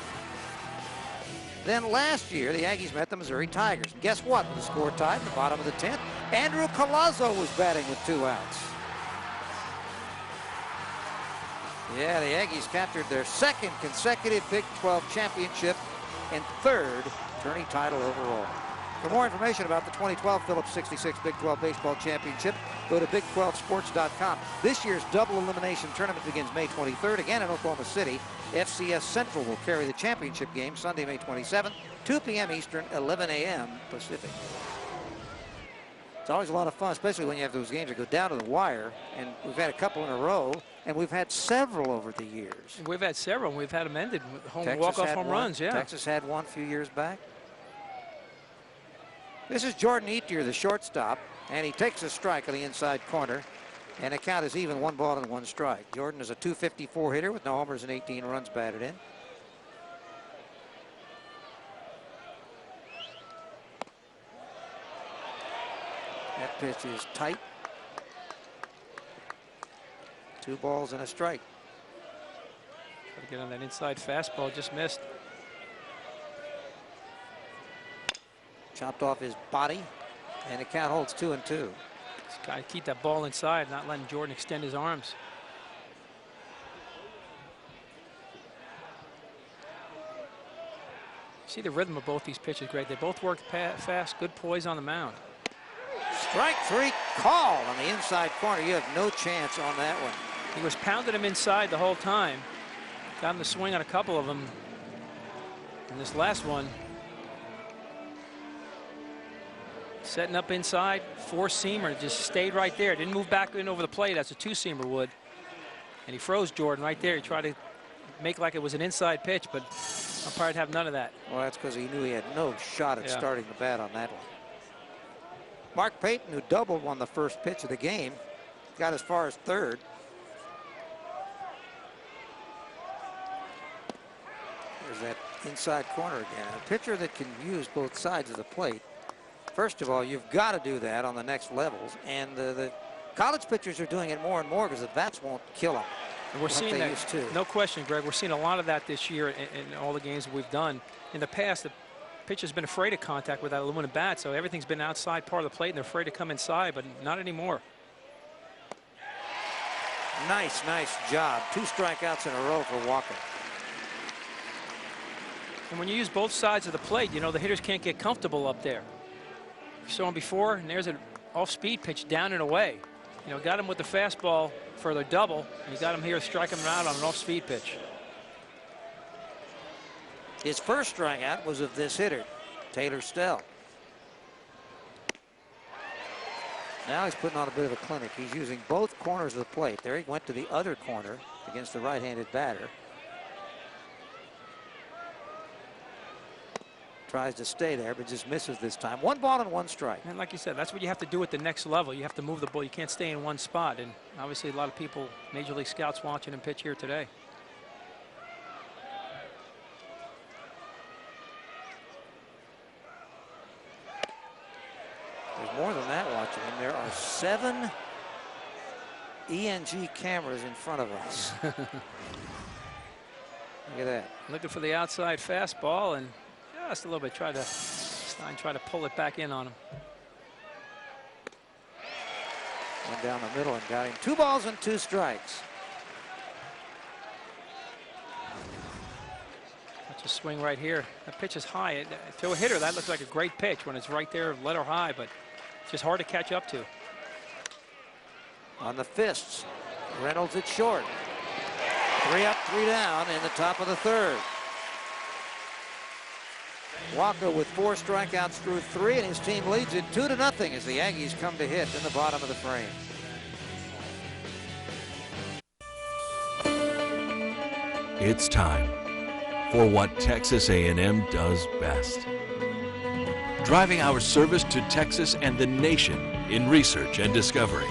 Then last year, the Aggies met the Missouri Tigers. Guess what? With the score tied in the bottom of the 10th, Andrew Collazo was batting with 2 outs. Yeah, the Aggies captured their 2nd consecutive Big 12 championship and 3rd tourney title overall. For more information about the 2012 Phillips 66 Big 12 Baseball Championship, go to Big12Sports.com. This year's double elimination tournament begins May 23rd, again in Oklahoma City. FCS Central will carry the championship game Sunday, May 27th, 2 p.m. Eastern, 11 a.m. Pacific. It's always a lot of fun, especially when you have those games that go down to the wire, and we've had a couple in a row, and we've had several over the years. We've had several, and we've had them ended with Texas walk-off had home one. runs, yeah. Texas had one a few years back. This is Jordan Etier, the shortstop, and he takes a strike on the inside corner, and the count is even, 1 ball and 1 strike. Jordan is a .254 hitter with no homers and 18 runs batted in. That pitch is tight. 2 balls and a strike. Try to get on that inside fastball, just missed. Chopped off his body, and the count holds 2-2. Just got to keep that ball inside, not letting Jordan extend his arms. See the rhythm of both these pitches, Greg. They both work fast, good poise on the mound. Strike 3 called on the inside corner. You have no chance on that one. He was pounding him inside the whole time. Got him to swing on a couple of them. And this last one, setting up inside, 4-seamer, just stayed right there. Didn't move back in over the plate as a 2-seamer would. And he froze Jordan right there. He tried to make like it was an inside pitch, but umpire'd have none of that. Well, that's because he knew he had no shot at starting the bat on that one. Mark Payton, who doubled, won the first pitch of the game, got as far as 3rd. There's that inside corner again. A pitcher that can use both sides of the plate. First of all, you've got to do that on the next levels, and the college pitchers are doing it more and more because the bats won't kill them. And we're seeing that, no question, Greg. We're seeing a lot of that this year in all the games that we've done. In the past, the pitcher's been afraid of contact with that aluminum bat, so everything's been outside part of the plate, and they're afraid to come inside, but not anymore. Nice job. 2 strikeouts in a row for Walker. And when you use both sides of the plate, you know, the hitters can't get comfortable up there. You saw him before, and there's an off-speed pitch down and away. You know, got him with the fastball for the double, and you got him here striking him out on an off-speed pitch. His first strikeout was of this hitter, Taylor Stell. Now he's putting on a bit of a clinic. He's using both corners of the plate. There he went to the other corner against the right-handed batter. Tries to stay there, but just misses this time. 1 ball and 1 strike. And like you said, that's what you have to do at the next level. You have to move the ball. You can't stay in one spot. And obviously a lot of people, Major League scouts, watching him pitch here today. There's more than that watching him. There are 7 ENG cameras in front of us. Look at that. Looking for the outside fastball, and just a little bit Stein tried to pull it back in on him. Went down the middle and got him. 2 balls and 2 strikes. That's a swing right here. That pitch is high. To a hitter, that looks like a great pitch when it's right there, letter high, but it's just hard to catch up to. On the fists, Reynolds at short. 3 up, 3 down in the top of the 3rd. Walker with 4 strikeouts through 3, and his team leads it 2-0 as the Aggies come to hit in the bottom of the frame. It's time for what Texas A&M does best. Driving our service to Texas and the nation in research and discovery.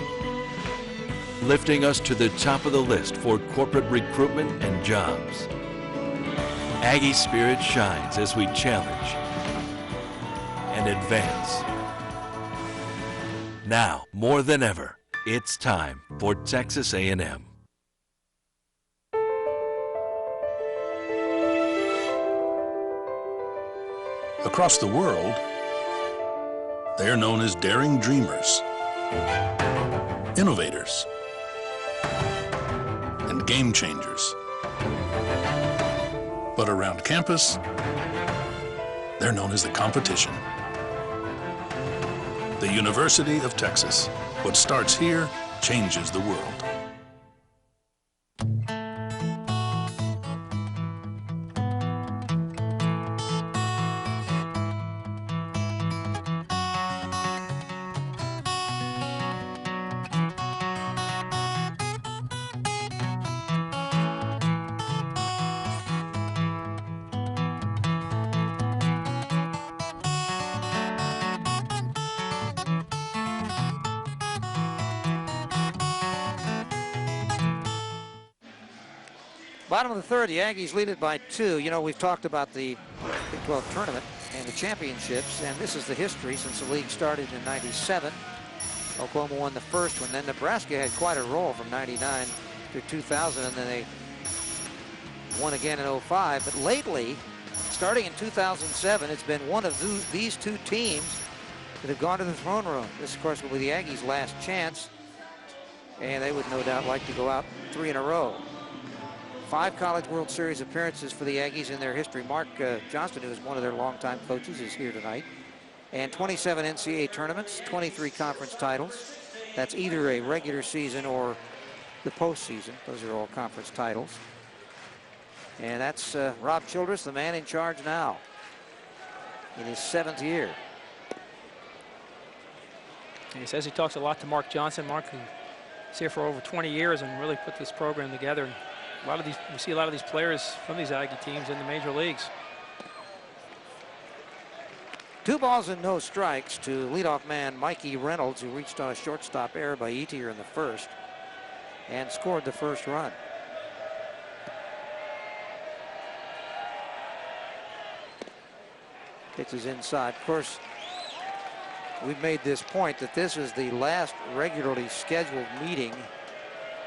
Lifting us to the top of the list for corporate recruitment and jobs. Aggie spirit shines as we challenge and advance. Now, more than ever, it's time for Texas A&M. Across the world, they are known as daring dreamers, innovators, and game changers. But around campus, they're known as the competition. The University of Texas. What starts here changes the world. Bottom of the 3rd, the Aggies lead it by 2. You know, we've talked about the Big 12 tournament and the championships, and this is the history since the league started in '97. Oklahoma won the first one. Then Nebraska had quite a roll from '99 to 2000, and then they won again in '05. But lately, starting in 2007, it's been one of these 2 teams that have gone to the throne room. This, of course, will be the Aggies' last chance, and they would no doubt like to go out 3 in a row. 5 College World Series appearances for the Aggies in their history. Mark Johnston, who is one of their longtime coaches, is here tonight. And 27 NCAA tournaments, 23 conference titles. That's either a regular season or the postseason. Those are all conference titles. And that's Rob Childress, the man in charge now in his 7th year. And he says he talks a lot to Mark Johnson. Mark is here for over 20 years and really put this program together. And we see a lot of these players from these Aggie teams in the major leagues. 2 balls and no strikes to leadoff man Mikey Reynolds, who reached on a shortstop error by Etier in the 1st and scored the 1st run. Pitch is inside. Of course, we've made this point that this is the last regularly scheduled meeting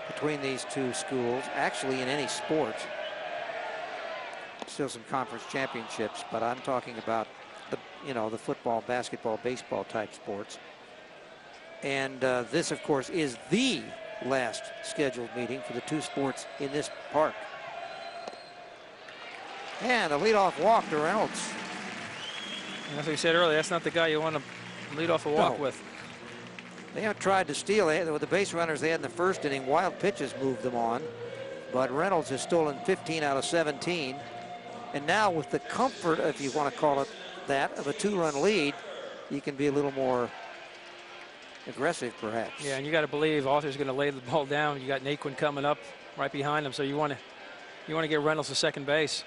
between these 2 schools, actually in any sport. Still some conference championships, but I'm talking about the football, basketball, baseball type sports. And this, of course, is the last scheduled meeting for the 2 sports in this park. And a leadoff walk to Reynolds. And as we said earlier, that's not the guy you want to lead off a walk with. They have tried to steal it. With the base runners they had in the 1st inning, wild pitches moved them on. But Reynolds has stolen 15 out of 17. And now with the comfort, if you want to call it that, of a 2-run lead, you can be a little more aggressive, perhaps. Yeah, and you got to believe Arthur's going to lay the ball down. You got Naquin coming up right behind him, so you want to get Reynolds to second base.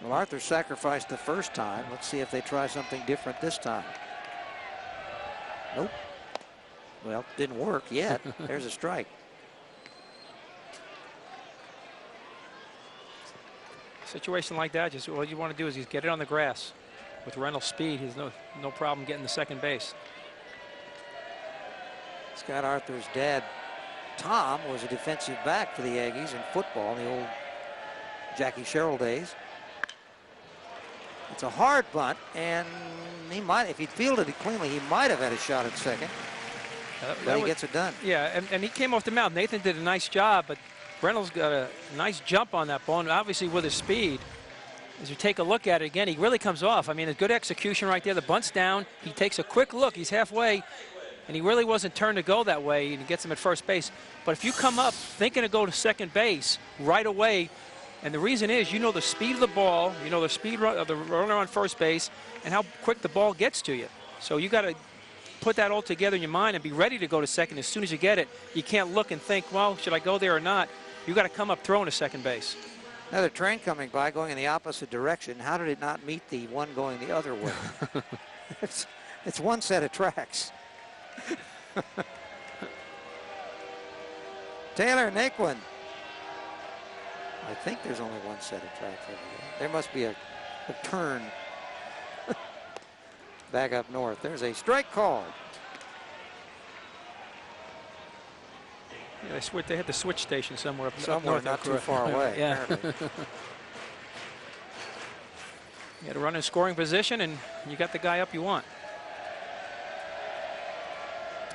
Well, Arthur sacrificed the first time. Let's see if they try something different this time. Nope. Well, didn't work yet. There's a strike. Situation like that, just what you want to do is just get it on the grass. With Reynolds' speed, he's no problem getting to second base. Scott Arthur's dad, Tom, was a defensive back for the Aggies in football in the old Jackie Sherrill days. It's a hard bunt, and he might, if he'd fielded it cleanly, he might have had a shot at second. But he gets it done. Yeah, and he came off the mound. Nathan did a nice job, but Reynolds got a nice jump on that ball, and obviously with his speed. As you take a look at it again, he really comes off. I mean, a good execution right there. The bunt's down. He takes a quick look. He's halfway, and he really wasn't turned to go that way, and he gets him at first base. But if you come up thinking to go to second base right away, and the reason is you know the speed of the ball, you know the speed of the runner on first base, and how quick the ball gets to you. So you got to put that all together in your mind and be ready to go to second as soon as you get it. You can't look and think, well, should I go there or not? You got to come up throwing to second base. Another train coming by going in the opposite direction. How did it not meet the one going the other way? It's one set of tracks. Taylor Naquin. I think there's only one set of tracks over there. There must be a turn back up north. There's a strike called. Yeah, they had the switch station somewhere up north, not too far away. Yeah. You got to run in scoring position, and you got the guy up you want.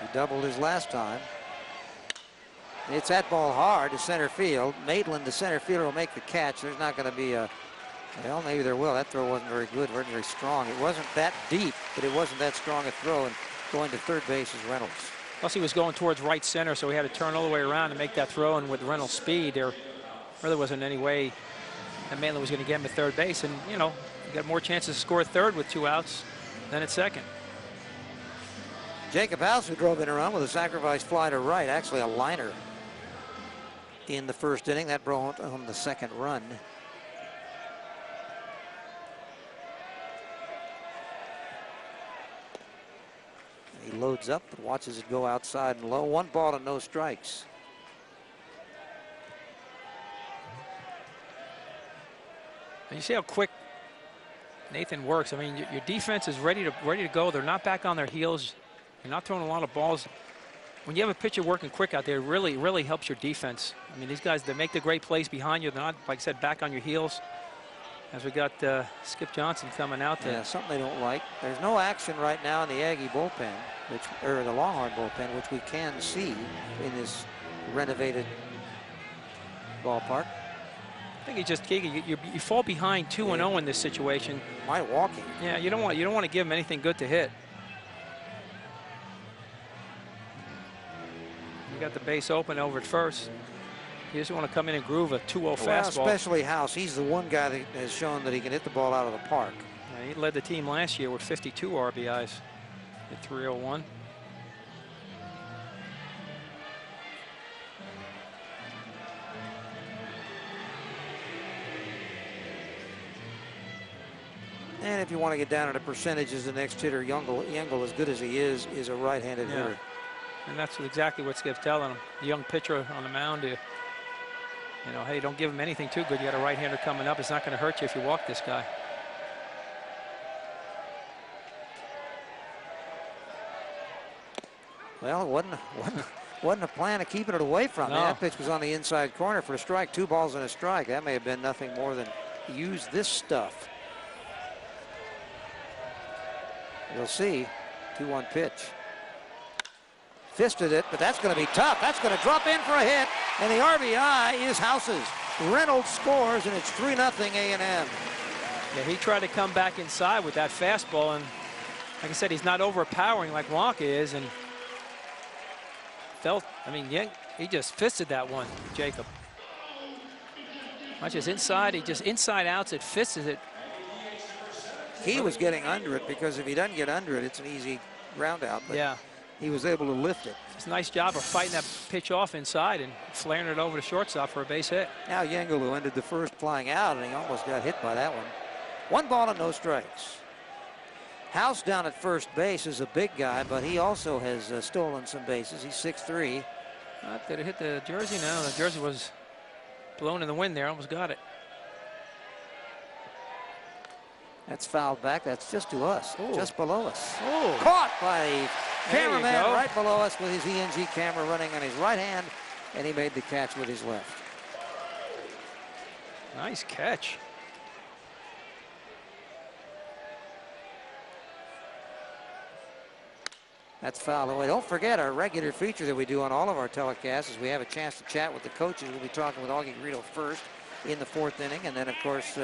He doubled his last time. It's that ball hard to center field. Maitland, the center fielder, will make the catch. There's not going to be a, well, maybe there will. That throw wasn't very good, wasn't very strong. It wasn't that deep, but it wasn't that strong a throw, and going to third base is Reynolds. Plus, he was going towards right center, so he had to turn all the way around to make that throw. And with Reynolds' speed, there really wasn't any way that Maitland was going to get him at third base. And, you know, you got more chances to score at third with 2 outs than at second. Jacob House, who drove in a run with a sacrifice fly to right, actually a liner in the first inning. That brought home the second run. He loads up and watches it go outside and low. 1 ball and no strikes. And you see how quick Nathan works. I mean, your defense is ready to go. They're not back on their heels. You're not throwing a lot of balls. When you have a pitcher working quick out there, it really helps your defense. I mean, these guys, they make the great plays behind you. They're not, like I said, back on your heels. As we got Skip Johnson coming out there. Yeah, something they don't like. There's no action right now in the Aggie bullpen, or the Longhorn bullpen, which we can see in this renovated ballpark. I think you fall behind 2-0 in this situation. Might walk him. Yeah, you don't want to give him anything good to hit. You got the base open over at first. You just want to come in and groove a 2-0 fastball. Especially House. He's the one guy that has shown that he can hit the ball out of the park. Yeah, he led the team last year with 52 RBIs at 301. And if you want to get down into percentages, the next hitter, Youngel, as good as he is a right-handed hitter. And that's exactly what Skip's telling him. The young pitcher on the mound, you know, hey, don't give him anything too good. You got a right-hander coming up. It's not going to hurt you if you walk this guy. Well, it wasn't a plan of keeping it away from him. No. That pitch was on the inside corner for a strike. 2 balls and a strike. That may have been nothing more than use this stuff. You'll see. 2-1 pitch. Fisted it, but that's going to be tough. That's going to drop in for a hit, and the RBI is House's. Reynolds scores, and it's 3-0 A&M. Yeah, he tried to come back inside with that fastball, and like I said, he's not overpowering like Wonka is, and he just fisted that one, Jacob. Not just inside, he just inside outs it, fisted it. He was getting under it, because if he doesn't get under it, it's an easy ground out. But yeah. he was able to lift it. It's a nice job of fighting that pitch off inside and flaring it over to shortstop for a base hit. Now Yengulu ended the first flying out, and he almost got hit by that one. 1 ball and no strikes. House down at first base is a big guy, but he also has stolen some bases. He's 6'3". Did it hit the jersey? No, the jersey was blown in the wind there. Almost got it. That's fouled back. That's just to us, just below us. Ooh. Caught by the cameraman go. right below us with his ENG camera running on his right hand, and he made the catch with his left. Nice catch. That's fouled away. Don't forget our regular feature that we do on all of our telecasts is we have a chance to chat with the coaches. We'll be talking with Augie Greedo first in the 4th inning, and then, of course,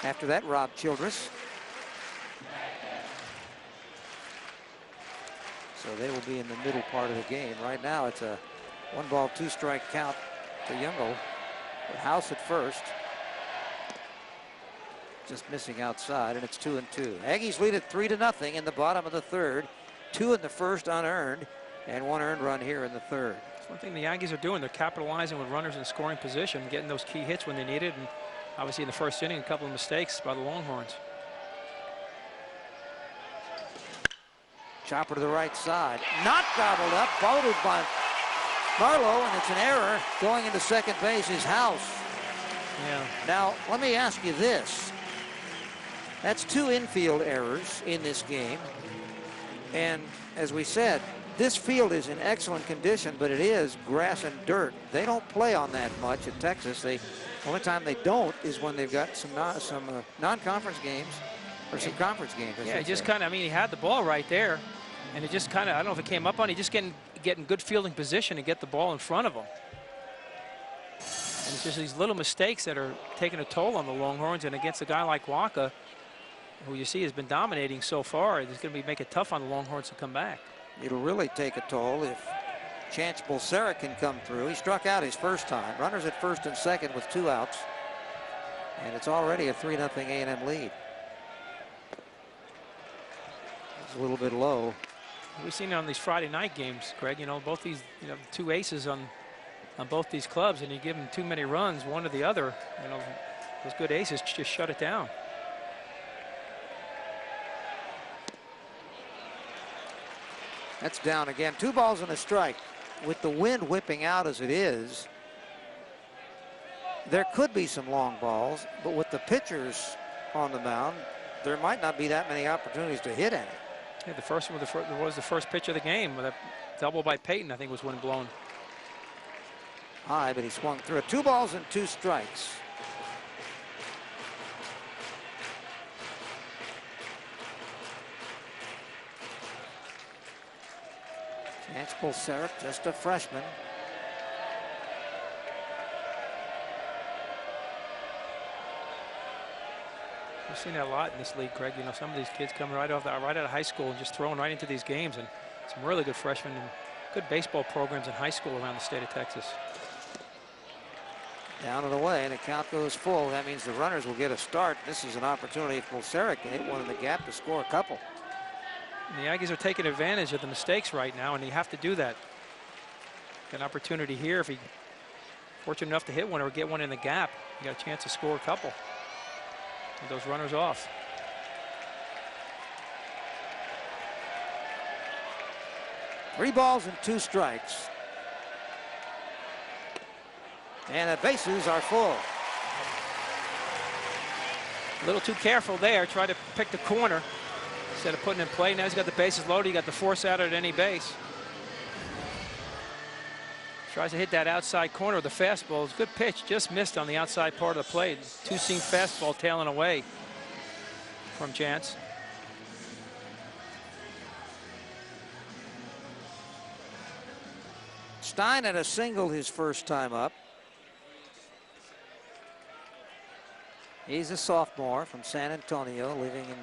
after that, Rob Childress. So they will be in the middle part of the game. Right now, it's a 1 ball, 2 strike count to Youngel. House at first. Just missing outside, and it's 2-2. Aggies lead it 3-0 in the bottom of the 3rd. 2 in the first unearned, and 1 earned run here in the 3rd. That's one thing the Aggies are doing. They're capitalizing with runners in scoring position, getting those key hits when they need it. And obviously in the first inning, a couple of mistakes by the Longhorns. Chopper to the right side. Not gobbled up, bowled by Marlowe, and it's an error. Going into second base is House. Yeah. Now, let me ask you this. That's 2 infield errors in this game. And as we said, this field is in excellent condition, but it is grass and dirt. They don't play on that much at Texas. The only time they don't is when they've got some non-conference games or some conference games. Yeah, just kind of, I mean, he had the ball right there, and it just kind of, I don't know if it came up on, he just getting good fielding position to get the ball in front of him. And it's just these little mistakes that are taking a toll on the Longhorns, and against a guy like Waka, who you see has been dominating so far, it's going to make it tough on the Longhorns to come back. It'll really take a toll if Chance Bolsera can come through. He struck out his first time. Runners at first and second with 2 outs. And it's already a 3-0 A&M lead. It's a little bit low. We've seen it on these Friday night games, Greg. You know, both these, 2 aces on both these clubs, and you give them too many runs, one or the other. You know, those good aces just shut it down. That's down again. 2 balls and a strike. With the wind whipping out as it is, there could be some long balls, but with the pitchers on the mound, there might not be that many opportunities to hit any. Yeah, the first one was the first pitch of the game with a double by Peyton, I think, was wind blown. High, but he swung through it. 2 balls and 2 strikes. Chance Bolsera, just a freshman. We've seen that a lot in this league, Greg. You know, some of these kids coming right out of high school and just throwing right into these games, and some really good freshmen and good baseball programs in high school around the state of Texas. Down and away, and the count goes full. That means the runners will get a start. This is an opportunity if Bolsera can hit one in the gap to score a couple. And the Aggies are taking advantage of the mistakes right now, and you have to do that. An opportunity here, if he fortunate enough to hit one or get one in the gap, you got a chance to score a couple. Get those runners off. Three balls and 2 strikes. And the bases are full. A little too careful there. Try to pick the corner instead of putting in play. Now he's got the bases loaded. He got the force out at any base. Tries to hit that outside corner with the fastball. It's a good pitch. Just missed on the outside part of the plate. 2-seam fastball tailing away from Chance. Stein had a single his first time up. He's a sophomore from San Antonio, living in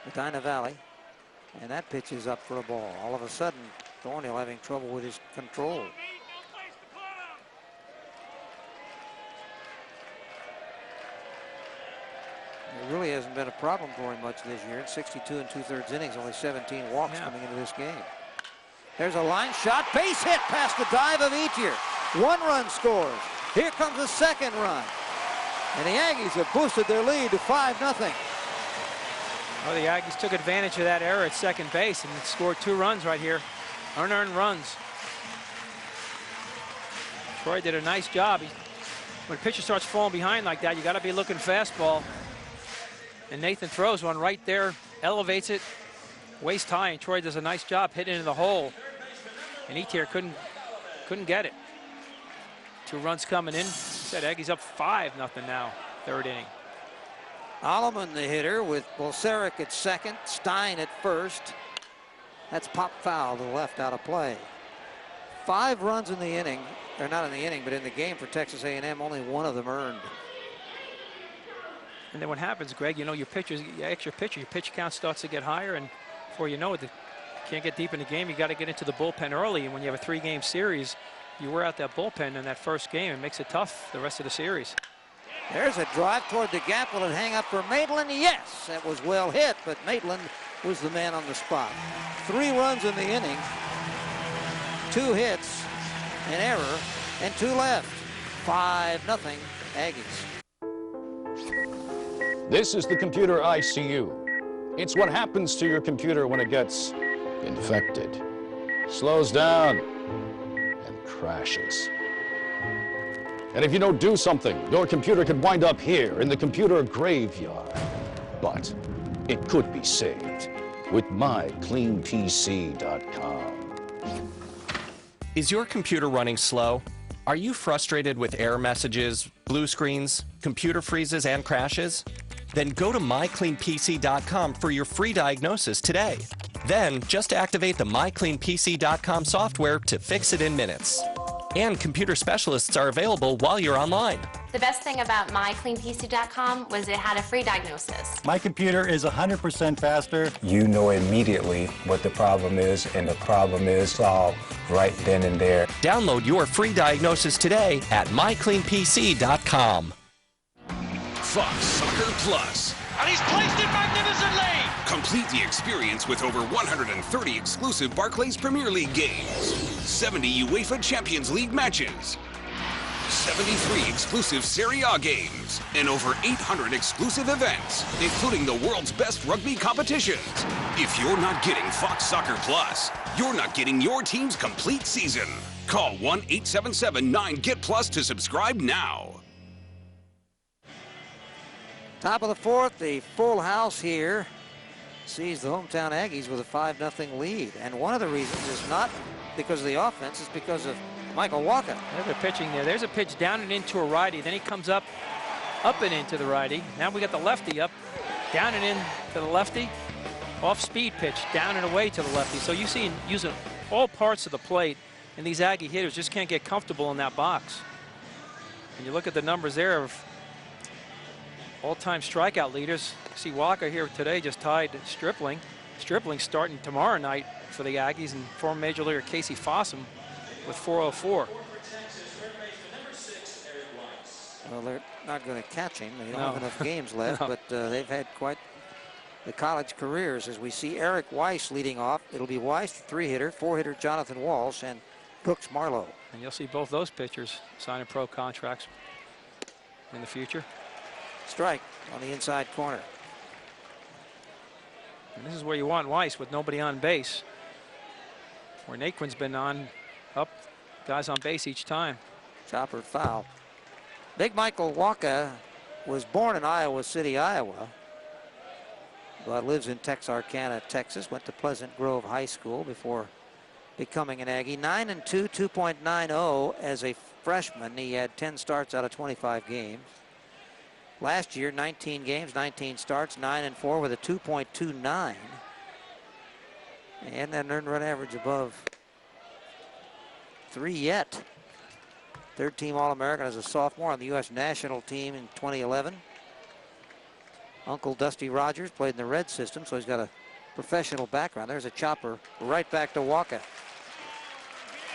Medina Valley. And that pitch is up for a ball. All of a sudden, Thornhill having trouble with his control. It really hasn't been a problem for him much this year. In 62 2/3 innings, only 17 walks coming into this game. There's a line shot, base hit past the dive of Etier. 1 run scores. Here comes the 2nd run. And the Aggies have boosted their lead to 5-0. Well, the Aggies took advantage of that error at second base and scored 2 runs right here. Unearned runs. Troy did a nice job. When a pitcher starts falling behind like that, you got to be looking fastball. And Nathan throws one right there, elevates it, waist high, and Troy does a nice job hitting into the hole. And Etier couldn't get it. 2 runs coming in. Said Aggies up 5-0 now, 3rd inning. Alleman the hitter with Bolseric at second, Stein at first. That's pop foul to the left, out of play. 5 runs in the inning, or not in the inning, but in the game for Texas A&M, only 1 of them earned. And then what happens, Greg, you know, your pitchers, your extra pitcher, your pitch count starts to get higher, and before you know it, you can't get deep in the game. You got to get into the bullpen early, and when you have a 3-game series, you wear out that bullpen in that first game. It makes it tough the rest of the series. There's a drive toward the gap. Will it hang up for Maitland? Yes, that was well hit, but Maitland was the man on the spot. 3 runs in the inning, 2 hits, an error, and 2 left. 5-0 Aggies. This is the computer ICU. It's what happens to your computer when it gets infected, slows down, and crashes. And if you don't do something, your computer could wind up here in the computer graveyard. But it could be saved with mycleanpc.com. Is your computer running slow? Are you frustrated with error messages, blue screens, computer freezes, and crashes? Then go to mycleanpc.com for your free diagnosis today. Then just activate the mycleanpc.com software to fix it in minutes. And computer specialists are available while you're online. The best thing about mycleanpc.com was it had a free diagnosis. My computer is 100% faster. You know immediately what the problem is, and the problem is solved right then and there. Download your free diagnosis today at mycleanpc.com. Fox Soccer Plus. And he's placed it magnificently! Complete the experience with over 130 exclusive Barclays Premier League games, 70 UEFA Champions League matches, 73 exclusive Serie A games, and over 800 exclusive events, including the world's best rugby competitions. If you're not getting Fox Soccer Plus, you're not getting your team's complete season. Call 1-877-9-GET-PLUS to subscribe now. Top of the 4th, the full house here sees the hometown Aggies with a 5-0 lead. And one of the reasons is not because of the offense, it's because of Michael Walker. They're pitching there. There's a pitch down and into a righty. Then he comes up and into the righty. Now we got the lefty up, down and in to the lefty. Off-speed pitch, down and away to the lefty. So you see him using all parts of the plate, and these Aggie hitters just can't get comfortable in that box. And you look at the numbers there of all-time strikeout leaders. See Walker here today just tied Stripling. Stripling starting tomorrow night for the Aggies, and former Major Leaguer Casey Fossum with 404. Well, they're not going to catch him. They don't have enough games left, No. but they've had quite the college careers as we see Eric Weiss leading off. It'll be Weiss, 3-hitter, 4-hitter Jonathan Walsh, and Brooks Marlowe. And you'll see both those pitchers signing pro contracts in the future. Strike on the inside corner. And this is where you want Weiss with nobody on base. Where Naquin's been on, up, guys on base each time. Chopper foul. Big Michael Walker was born in Iowa City, Iowa, but lives in Texarkana, Texas. Went to Pleasant Grove High School before becoming an Aggie. 9-2, 2.90 as a freshman. He had 10 starts out of 25 games. Last year, 19 games, 19 starts, 9-4 with a 2.29. And an earned run average above 3 yet. 3rd-team All-American as a sophomore on the U.S. national team in 2011. Uncle Dusty Rogers played in the Red system, so he's got a professional background. There's a chopper right back to Walker.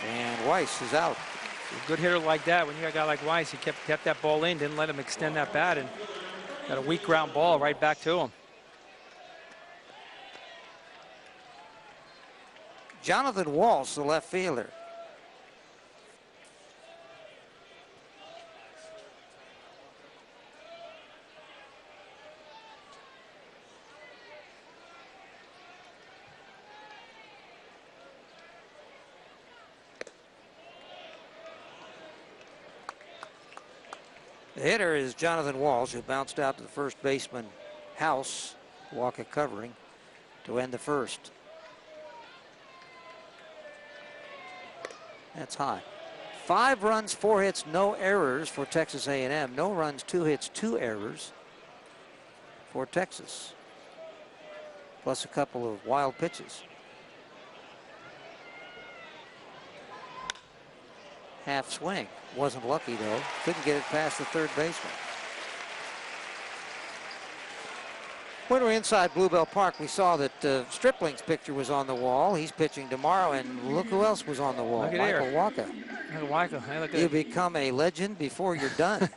And Weiss is out. A good hitter like that, when you got a guy like Weiss, he kept that ball in, didn't let him extend that bat, and Got a weak ground ball right back to him. Jonathan Walsh, the left fielder. The hitter is Jonathan Walsh, who bounced out to the first baseman House, Walker covering, to end the first. That's high. 5 runs, 4 hits, no errors for Texas A&M. No runs, 2 hits, 2 errors for Texas. Plus a couple of wild pitches. Half swing. Wasn't lucky though. Couldn't get it past the third baseman. When we were inside Bluebell Park, we saw that Stripling's picture was on the wall. He's pitching tomorrow, and look who else was on the wall. Michael Walker. You become a legend before you're done.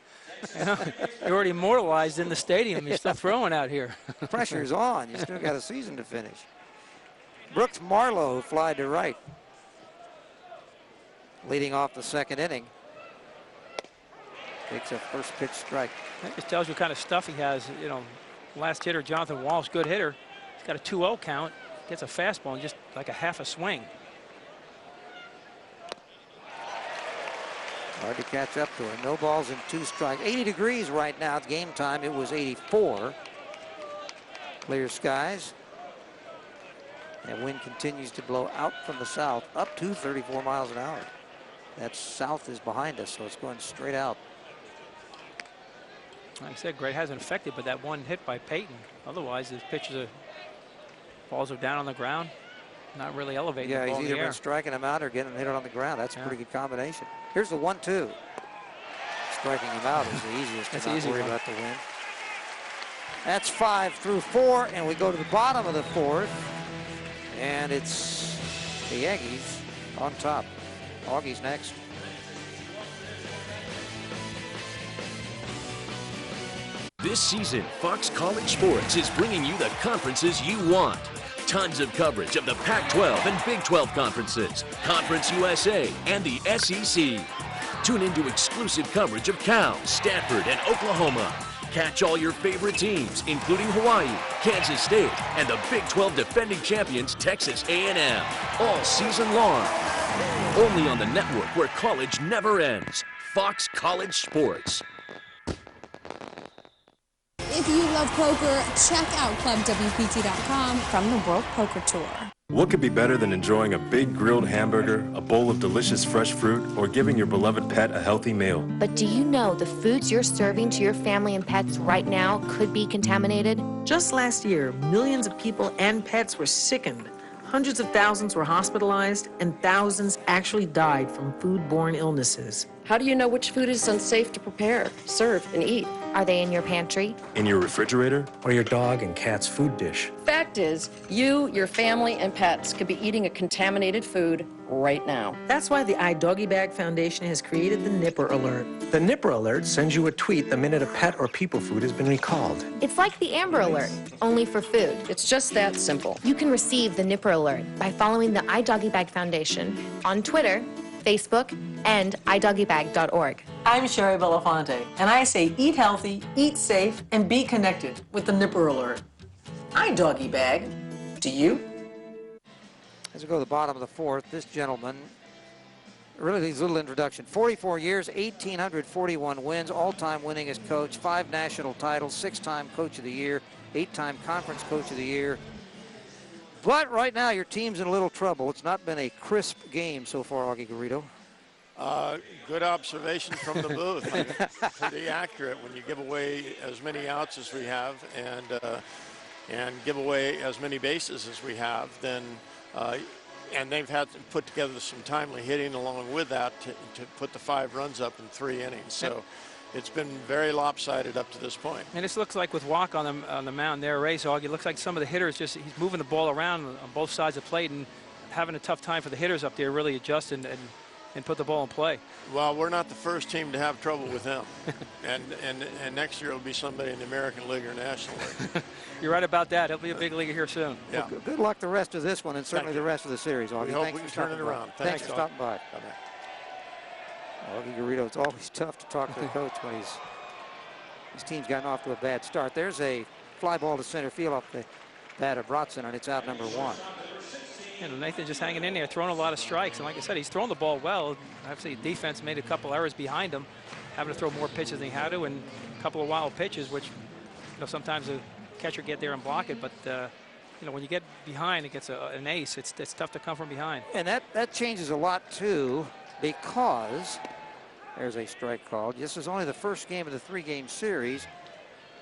You know, you're already immortalized in the stadium. You're still throwing out here. Pressure's on. You still got a season to finish. Brooks Marlowe, who flied to right, leading off the second inning. Takes a first pitch strike. That just tells you what kind of stuff he has. You know, last hitter, Jonathan Walsh, good hitter. He's got a 2-0 count. Gets a fastball and just like a half a swing. Hard to catch up to him. No balls and 2 strikes. 80 degrees right now. It's game time. It was 84. Clear skies. And wind continues to blow out from the south up to 34 miles an hour. That south is behind us, so it's going straight out. Like I said, Gray hasn't affected, but that one hit by Peyton. Otherwise, his pitches balls are down on the ground, not really elevating. Yeah, the ball he's in either the air. been striking him out or getting him hit on the ground. That's a pretty good combination. Here's the 1-2. Striking him out is the easiest. That's to not easy worry one. about the win. That's 5 through 4, and we go to the bottom of the 4th, and it's the Aggies on top. Augie's next. This season, Fox College Sports is bringing you the conferences you want. Tons of coverage of the Pac-12 and Big 12 conferences, Conference USA, and the SEC. Tune into exclusive coverage of Cal, Stanford, and Oklahoma. Catch all your favorite teams, including Hawaii, Kansas State, and the Big 12 defending champions, Texas A&M, all season long. Only on the network where college never ends. Fox College Sports. If you love poker, check out ClubWPT.com from the World Poker Tour. What could be better than enjoying a big grilled hamburger, a bowl of delicious fresh fruit, or giving your beloved pet a healthy meal? But do you know the foods you're serving to your family and pets right now could be contaminated? Just last year, millions of people and pets were sickened. Hundreds of thousands were hospitalized, and thousands actually died from foodborne illnesses. How do you know which food is unsafe to prepare, serve, and eat? Are they in your pantry? In your refrigerator? Or your dog and cat's food dish. Fact is, you, your family, and pets could be eating a contaminated food right now. That's why the iDoggyBag Foundation has created the Nipper Alert. The Nipper Alert sends you a tweet the minute a pet or people food has been recalled. It's like the Amber Alert, only for food. It's just that simple. You can receive the Nipper Alert by following the iDoggyBag Foundation on Twitter, Facebook, and iDoggyBag.org. I'm Sherry Belafonte, and I say eat healthy, eat safe, and be connected with the Nipper Alert. iDoggyBag. Do you? As we go to the bottom of the 4th, this gentleman really needs a little introduction. 44 years, 1,841 wins, all-time winningest coach, 5 national titles, 6-time Coach of the Year, 8-time Conference Coach of the Year. But right now, your team's in a little trouble. It's not been a crisp game so far, Augie Garrido. Good observation from the booth. Pretty accurate. When you give away as many outs as we have and give away as many bases as we have, then and they've had to put together some timely hitting along with that to put the 5 runs up in 3 innings. So it's been very lopsided up to this point. And this looks like with Walk on the mound there, Race Augie, it looks like some of the hitters he's moving the ball around on both sides of the plate and having a tough time for the hitters up there really adjust and and put the ball in play. Well, we're not the first team to have trouble with him. and next year it'll be somebody in the American League or National League. You're right about that. He'll be a big leaguer here soon. Yeah. Well, good luck the rest of this one and certainly the rest of the series, Augie. We hope Thanks we for can turn it stopping by. around. Thanks for Augie. stopping by. Bye-bye. Augie Garrido, it's always tough to talk to the coach when his team's gotten off to a bad start. There's a fly ball to center field off the bat of Bratson, and it's out number 1. You know, Nathan just hanging in there, throwing a lot of strikes. And like I said, he's thrown the ball well. Obviously, defense made a couple errors behind him, having to throw more pitches than he had to, and a couple of wild pitches, which, you know, sometimes the catcher get there and block it. But, you know, when you get behind, it gets an ace. It's tough to come from behind. And that changes a lot, too, because there's a strike called. This is only the first game of the 3-game series.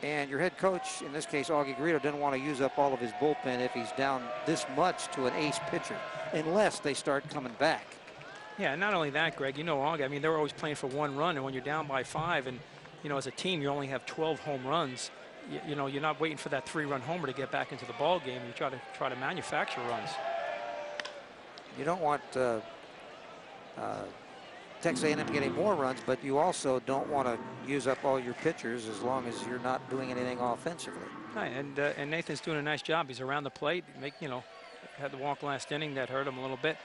And your head coach, in this case, Augie Garrido, didn't want to use up all of his bullpen if he's down this much to an ace pitcher, unless they start coming back. Yeah, and not only that, Greg, you know, Augie, I mean, they're always playing for 1 run, and when you're down by 5, and, you know, as a team, you only have 12 home runs, you know, you're not waiting for that 3-run homer to get back into the ball game. You try to manufacture runs. You don't want Texas A&M getting more runs, but you also don't want to use up all your pitchers as long as you're not doing anything offensively. Right, and Nathan's doing a nice job. He's around the plate. You know, had the walk last inning that hurt him a little bit,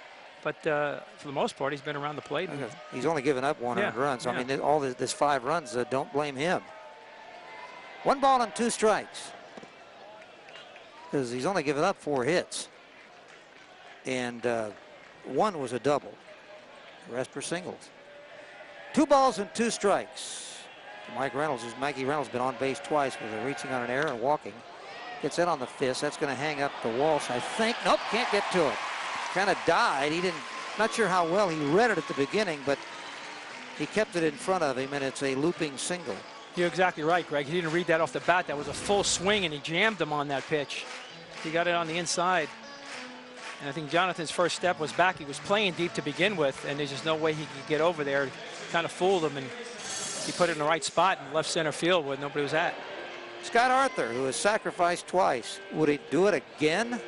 but for the most part, he's been around the plate. And he's only given up 1 earned run. So I mean, all this 5 runs, don't blame him. 1 ball and 2 strikes, because he's only given up 4 hits, and 1 was a double. The rest were singles. 2 balls and 2 strikes. Mikey Reynolds has been on base twice with a reaching on an error and walking. Gets in on the fist. That's going to hang up to Walsh, I think. Nope, can't get to it. Kind of died. Not sure how well he read it at the beginning, but he kept it in front of him, and it's a looping single. You're exactly right, Greg. He didn't read that off the bat. That was a full swing, and he jammed him on that pitch. He got it on the inside. And I think Jonathan's first step was back. He was playing deep to begin with, and there's just no way he could get over there. Kind of fooled him, and he put it in the right spot in left center field where nobody was at. Scott Arthur, who has sacrificed twice. Would he do it again?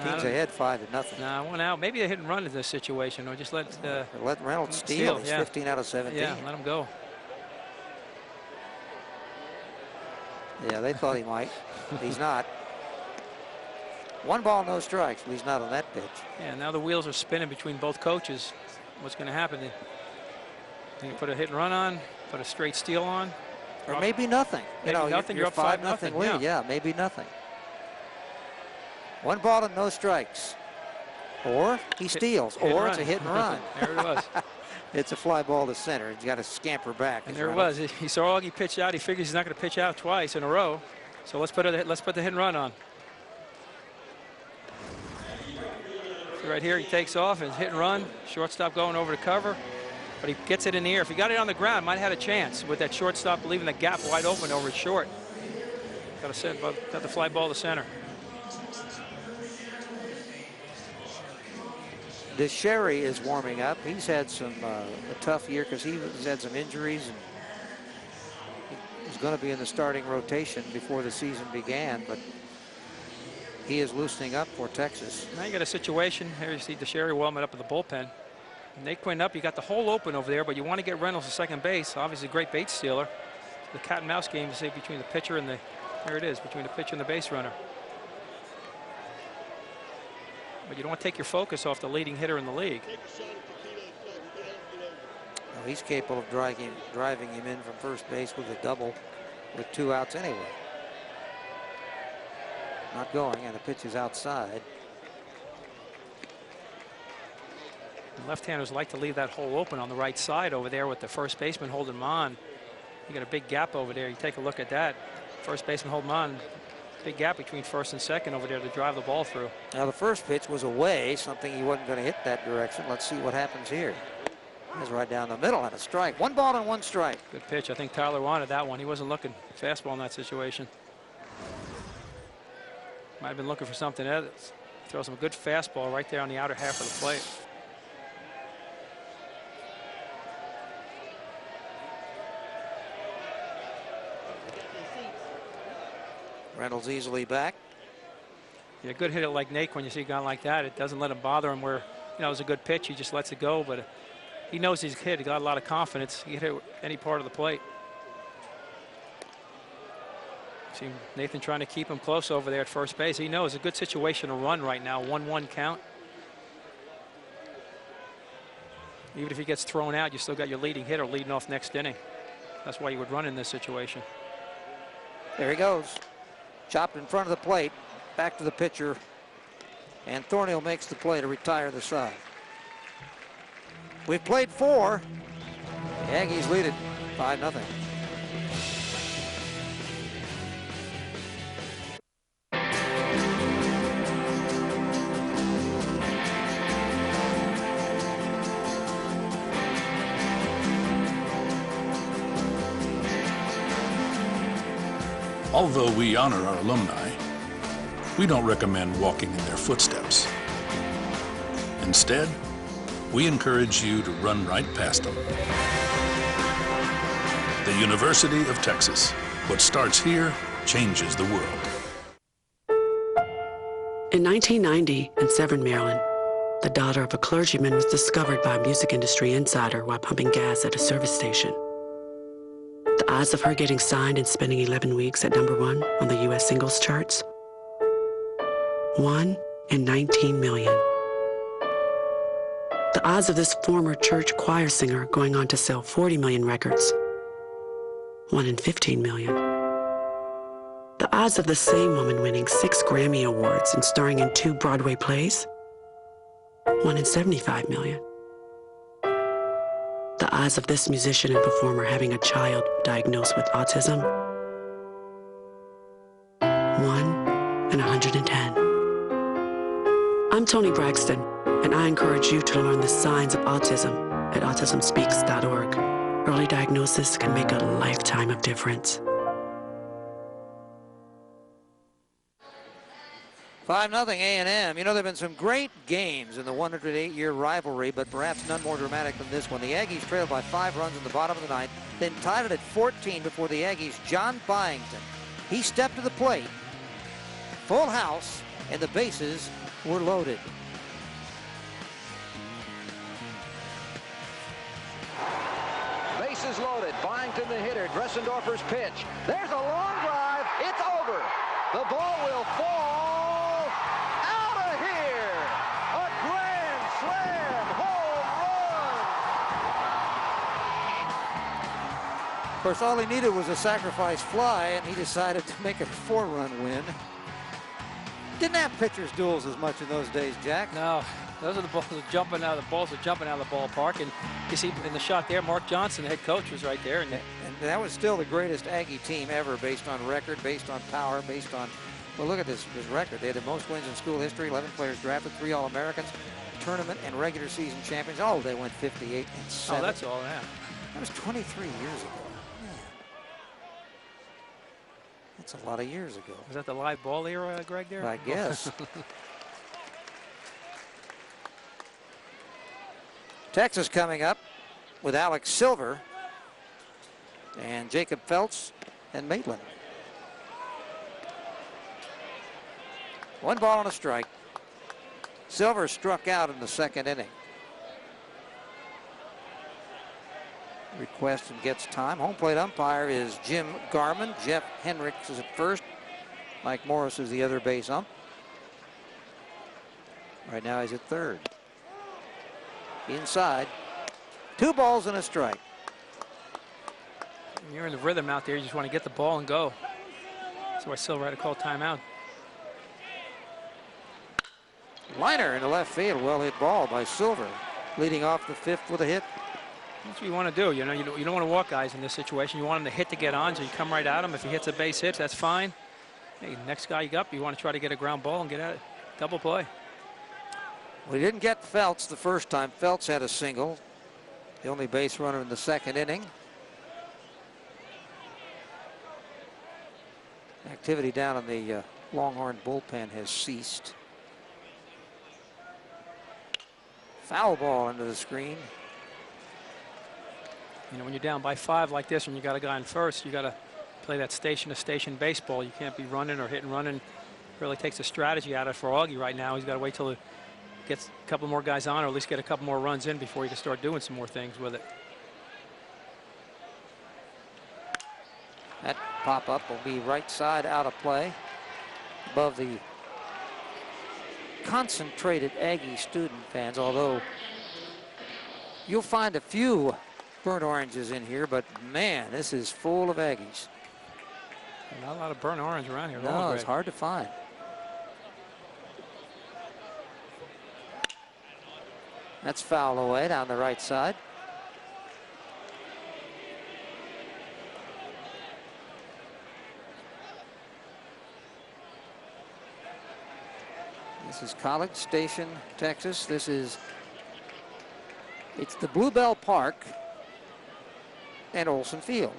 Team's ahead 5-0. Nah, 1 out. Maybe a hit and run in this situation, or just let Reynolds steal. He's 15 out of 17. Yeah, let him go. Yeah, they thought he might. He's not. 1 ball, no strikes. But he's not on that pitch. Yeah, now the wheels are spinning between both coaches. What's going to happen? They put a hit and run on, put a straight steal on. Or maybe nothing. Maybe nothing. You're up 5-0 lead. Yeah, maybe nothing. 1 ball and no strikes. Or he steals. Or it's a hit and run. There it was. It's a fly ball to center. He's got to scamper back. And there it was. He saw Augie pitch out. He figures he's not going to pitch out twice in a row. So let's put the hit and run on. So right here, he takes off and hit and run. Shortstop going over to cover. But he gets it in the air. If he got it on the ground, might have had a chance with that shortstop leaving the gap wide open over his short. Got the fly ball to center. DeSherry is warming up. He's had a tough year because he's had some injuries, and he was going to be in the starting rotation before the season began, but he is loosening up for Texas. Now you got a situation here. You see DeSherry warming up at the bullpen. Nate Quinn up. You got the hole open over there, but you want to get Reynolds to second base. Obviously, a great base stealer. The cat and mouse game, you see, between the pitcher and there it is, between the pitcher and the base runner. But you don't want to take your focus off the leading hitter in the league. Well, he's capable of driving him in from first base with a double with 2 outs anyway. Not going, and the pitch is outside. Left-handers like to leave that hole open on the right side over there with the first baseman holding him on. You got a big gap over there. You take a look at that. First baseman holding him on. Big gap between first and second over there to drive the ball through. Now the first pitch was away, something he wasn't going to hit that direction. Let's see what happens here. He's right down the middle and a strike. 1 ball and 1 strike. Good pitch. I think Tyler wanted that one. He wasn't looking fastball in that situation. Might have been looking for something else. Throws him a good fastball right there on the outer half of the plate. Reynolds easily back. Yeah, good hitter like Nate, when you see a guy like that, it doesn't let him bother him where, you know, it was a good pitch. He just lets it go. But he knows he's hit. He got a lot of confidence. He can hit any part of the plate. See Nathan trying to keep him close over there at first base. He knows a good situation to run right now. 1-1 count. Even if he gets thrown out, you still got your leading hitter leading off next inning. That's why you would run in this situation. There he goes. Chopped in front of the plate. Back to the pitcher. And Thornhill makes the play to retire the side. We've played 4. The Aggies lead it 5-0. Although we honor our alumni, we don't recommend walking in their footsteps. Instead, we encourage you to run right past them. The University of Texas. What starts here changes the world. In 1990, in Severn, Maryland, the daughter of a clergyman was discovered by a music industry insider while pumping gas at a service station. The odds of her getting signed and spending 11 weeks at #1 on the U.S. singles charts? 1 in 19 million. The odds of this former church choir singer going on to sell 40 million records? 1 in 15 million. The odds of the same woman winning 6 Grammy Awards and starring in 2 Broadway plays? 1 in 75 million. The odds of this musician and performer having a child diagnosed with autism? 1 in 110. I'm Toni Braxton, and I encourage you to learn the signs of autism at autismspeaks.org. Early diagnosis can make a lifetime of difference. 5-0 A&M. You know, there have been some great games in the 108-year rivalry, but perhaps none more dramatic than this one. The Aggies trailed by 5 runs in the bottom of the 9th, then tied it at 14 before the Aggies' John Byington. He stepped to the plate, full house, and the bases were loaded. Bases loaded. Byington the hitter. Dressendorfer's pitch. There's a long drive. It's over. The ball will fall out of here. A grand slam home run. Of course, all he needed was a sacrifice fly, and he decided to make it a 4-run win. Didn't have pitchers duels as much in those days, Jack. No, those are the balls that jumping out of the balls are jumping out of the ballpark. And you see in the shot there, Mark Johnson, the head coach, was right there. And that was still the greatest Aggie team ever, based on record, based on power, based on, well, look at this record. They had the most wins in school history, 11 players drafted, 3 All-Americans, tournament and regular season champions. Oh, they went 58-7. Oh, that's all that. That was 23 years ago. That's a lot of years ago. Was that the live ball era, Greg, there? I guess. Texas coming up with Alex Silver and Jacob Feltz and Maitland. 1 ball and a strike. Silver struck out in the 2nd inning. Requests and gets time. Home plate umpire is Jim Garman. Jeff Hendricks is at first. Mike Morris is the other base ump. Right now he's at third. Inside. 2 balls and a strike. When you're in the rhythm out there, you just want to get the ball and go. That's why Silver had to call timeout. Liner in the left field. Well hit ball by Silver. Leading off the 5th with a hit. That's what you want to do. You know, you don't want to walk guys in this situation. You want them to hit to get on, so you come right at him. If he hits a base hit, that's fine. Hey, next guy up, you want to try to get a ground ball and get at it. Double play. We didn't get Feltz the first time. Feltz had a single. The only base runner in the 2nd inning. Activity down in the Longhorn bullpen has ceased. Foul ball into the screen. You know, when you're down by 5 like this and you got a guy in first, you got to play that station-to-station baseball. You can't be running or hit and running. Really takes the strategy out of it for Augie right now. He's got to wait till the get a couple more guys on, or at least get a couple more runs in before you can start doing some more things with it. That pop-up will be right side out of play above the concentrated Aggie student fans, although you'll find a few burnt oranges in here, but man, this is full of Aggies. Not a lot of burnt orange around here. No, it's hard to find. That's foul away down the right side. This is College Station, Texas. It's the Bluebell Park and Olson Field.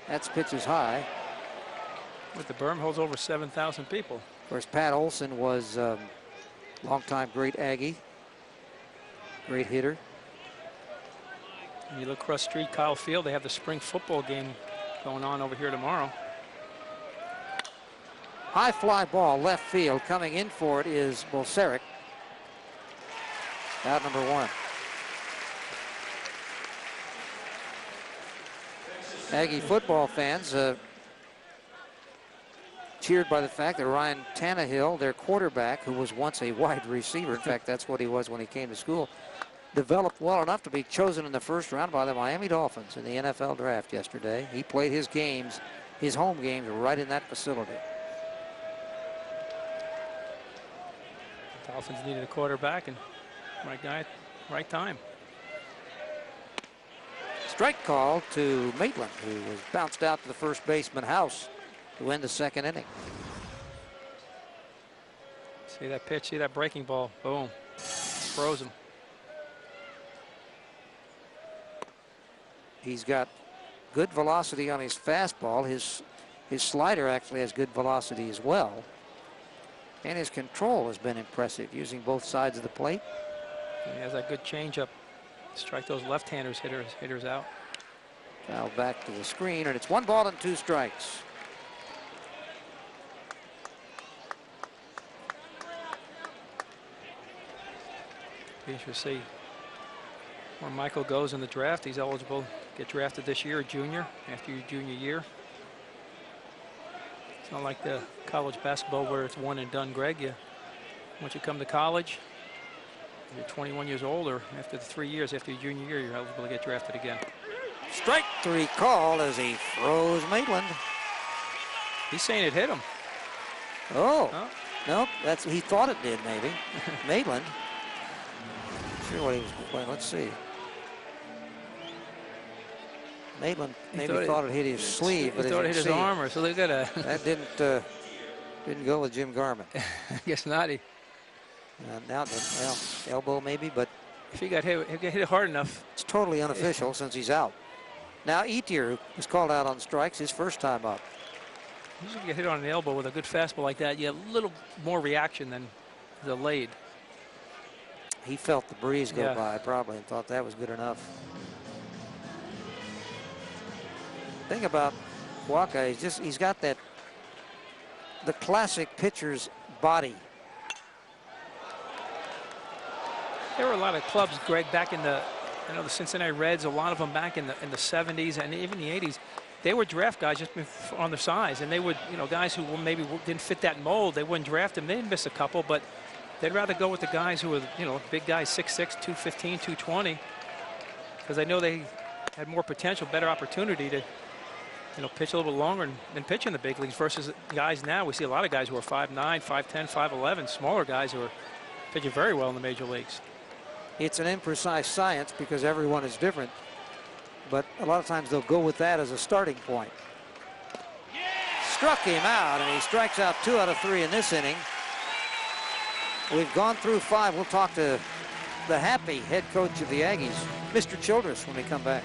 That's pitches high. With the berm holds over 7,000 people. Of course, Pat Olson was longtime great Aggie, great hitter. And you look across the street, Kyle Field, they have the spring football game going on over here tomorrow. High fly ball left field. Coming in for it is Bolseric. Out number one. Aggie football fans cheered by the fact that Ryan Tannehill, their quarterback, who was once a wide receiver, in fact, that's what he was when he came to school, developed well enough to be chosen in the first round by the Miami Dolphins in the NFL draft yesterday. He played his games, his home games, right in that facility. Dolphins needed a quarterback, and right guy, right time. Strike call to Maitland, who was bounced out to the first baseman House to end the second inning. See that pitch, see that breaking ball, boom, froze him. He's got good velocity on his fastball. His slider actually has good velocity as well. And his control has been impressive, using both sides of the plate. He has that good changeup. Strike those left-handers hitters out. Foul back to the screen, and it's 1 and 2 strikes. We should see where Michael goes in the draft. He's eligible to get drafted this year, a junior, after your junior year. It's not like the college basketball where it's one and done, Greg. Once you come to college, you're 21 years old, or after the 3 years after your junior year, you're eligible to get drafted again. Strike three call as he froze Maitland. He's saying it hit him. Oh, no, he thought it did, maybe. Maitland. Sure what he was playing. Let's see. Maitland maybe thought it hit his sleeve, but he thought it hit his arm, or so they got a. That didn't go with Jim Garman. I guess not. Now, well, elbow maybe, but if he got hit hard enough, it's totally unofficial since he's out. Now Etier was called out on strikes his first time up. Usually, if you get hit on the elbow with a good fastball like that, you have a little more reaction than delayed. He felt the breeze go by probably and thought that was good enough. Thing about Waka is he's got the classic pitcher's body. There were a lot of clubs, Greg, back in the Cincinnati Reds, a lot of them back in the 70s and even the 80s. They would draft guys just on their size, and they would, guys who maybe didn't fit that mold, they wouldn't draft them. They'd miss a couple, but they'd rather go with the guys who were, big guys, 6'6", 215, 220, because they know they had more potential, better opportunity to, pitch a little bit longer and pitch in the big leagues versus guys now. We see a lot of guys who are 5'9", 5'10", 5'11", smaller guys who are pitching very well in the major leagues. It's an imprecise science because everyone is different, but a lot of times they'll go with that as a starting point. Struck him out, and he strikes out 2 out of 3 in this inning. We've gone through 5. We'll talk to the happy head coach of the Aggies, Mr. Childress, when we come back.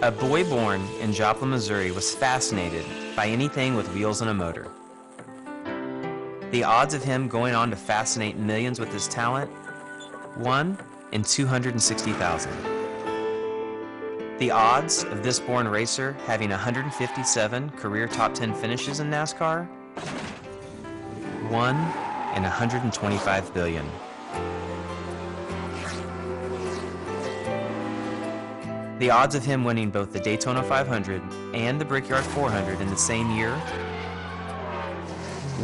A boy born in Joplin, Missouri was fascinated by anything with wheels and a motor. The odds of him going on to fascinate millions with his talent, 1 in 260,000. The odds of this born racer having 157 career top 10 finishes in NASCAR? 1 in 125 billion. The odds of him winning both the Daytona 500 and the Brickyard 400 in the same year?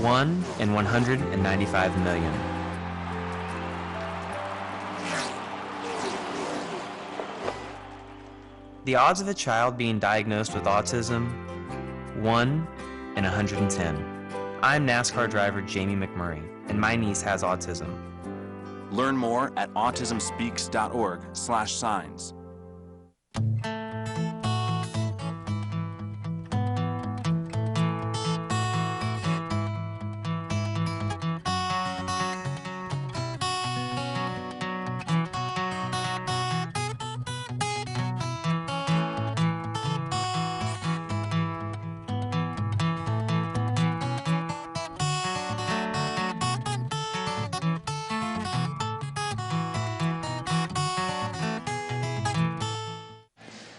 1 in 195 million. The odds of a child being diagnosed with autism? 1 in 110. I'm NASCAR driver Jamie McMurray, and my niece has autism. Learn more at autismspeaks.org/signs.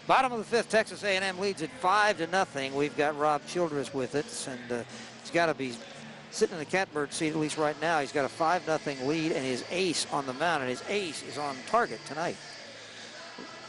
Bottom of the fifth, Texas A&M leads it 5-0. We've got Rob Childress with us, and he's got to be sitting in the catbird seat, at least right now. He's got a 5-0 lead, and his ace on the mound, and his ace is on target tonight.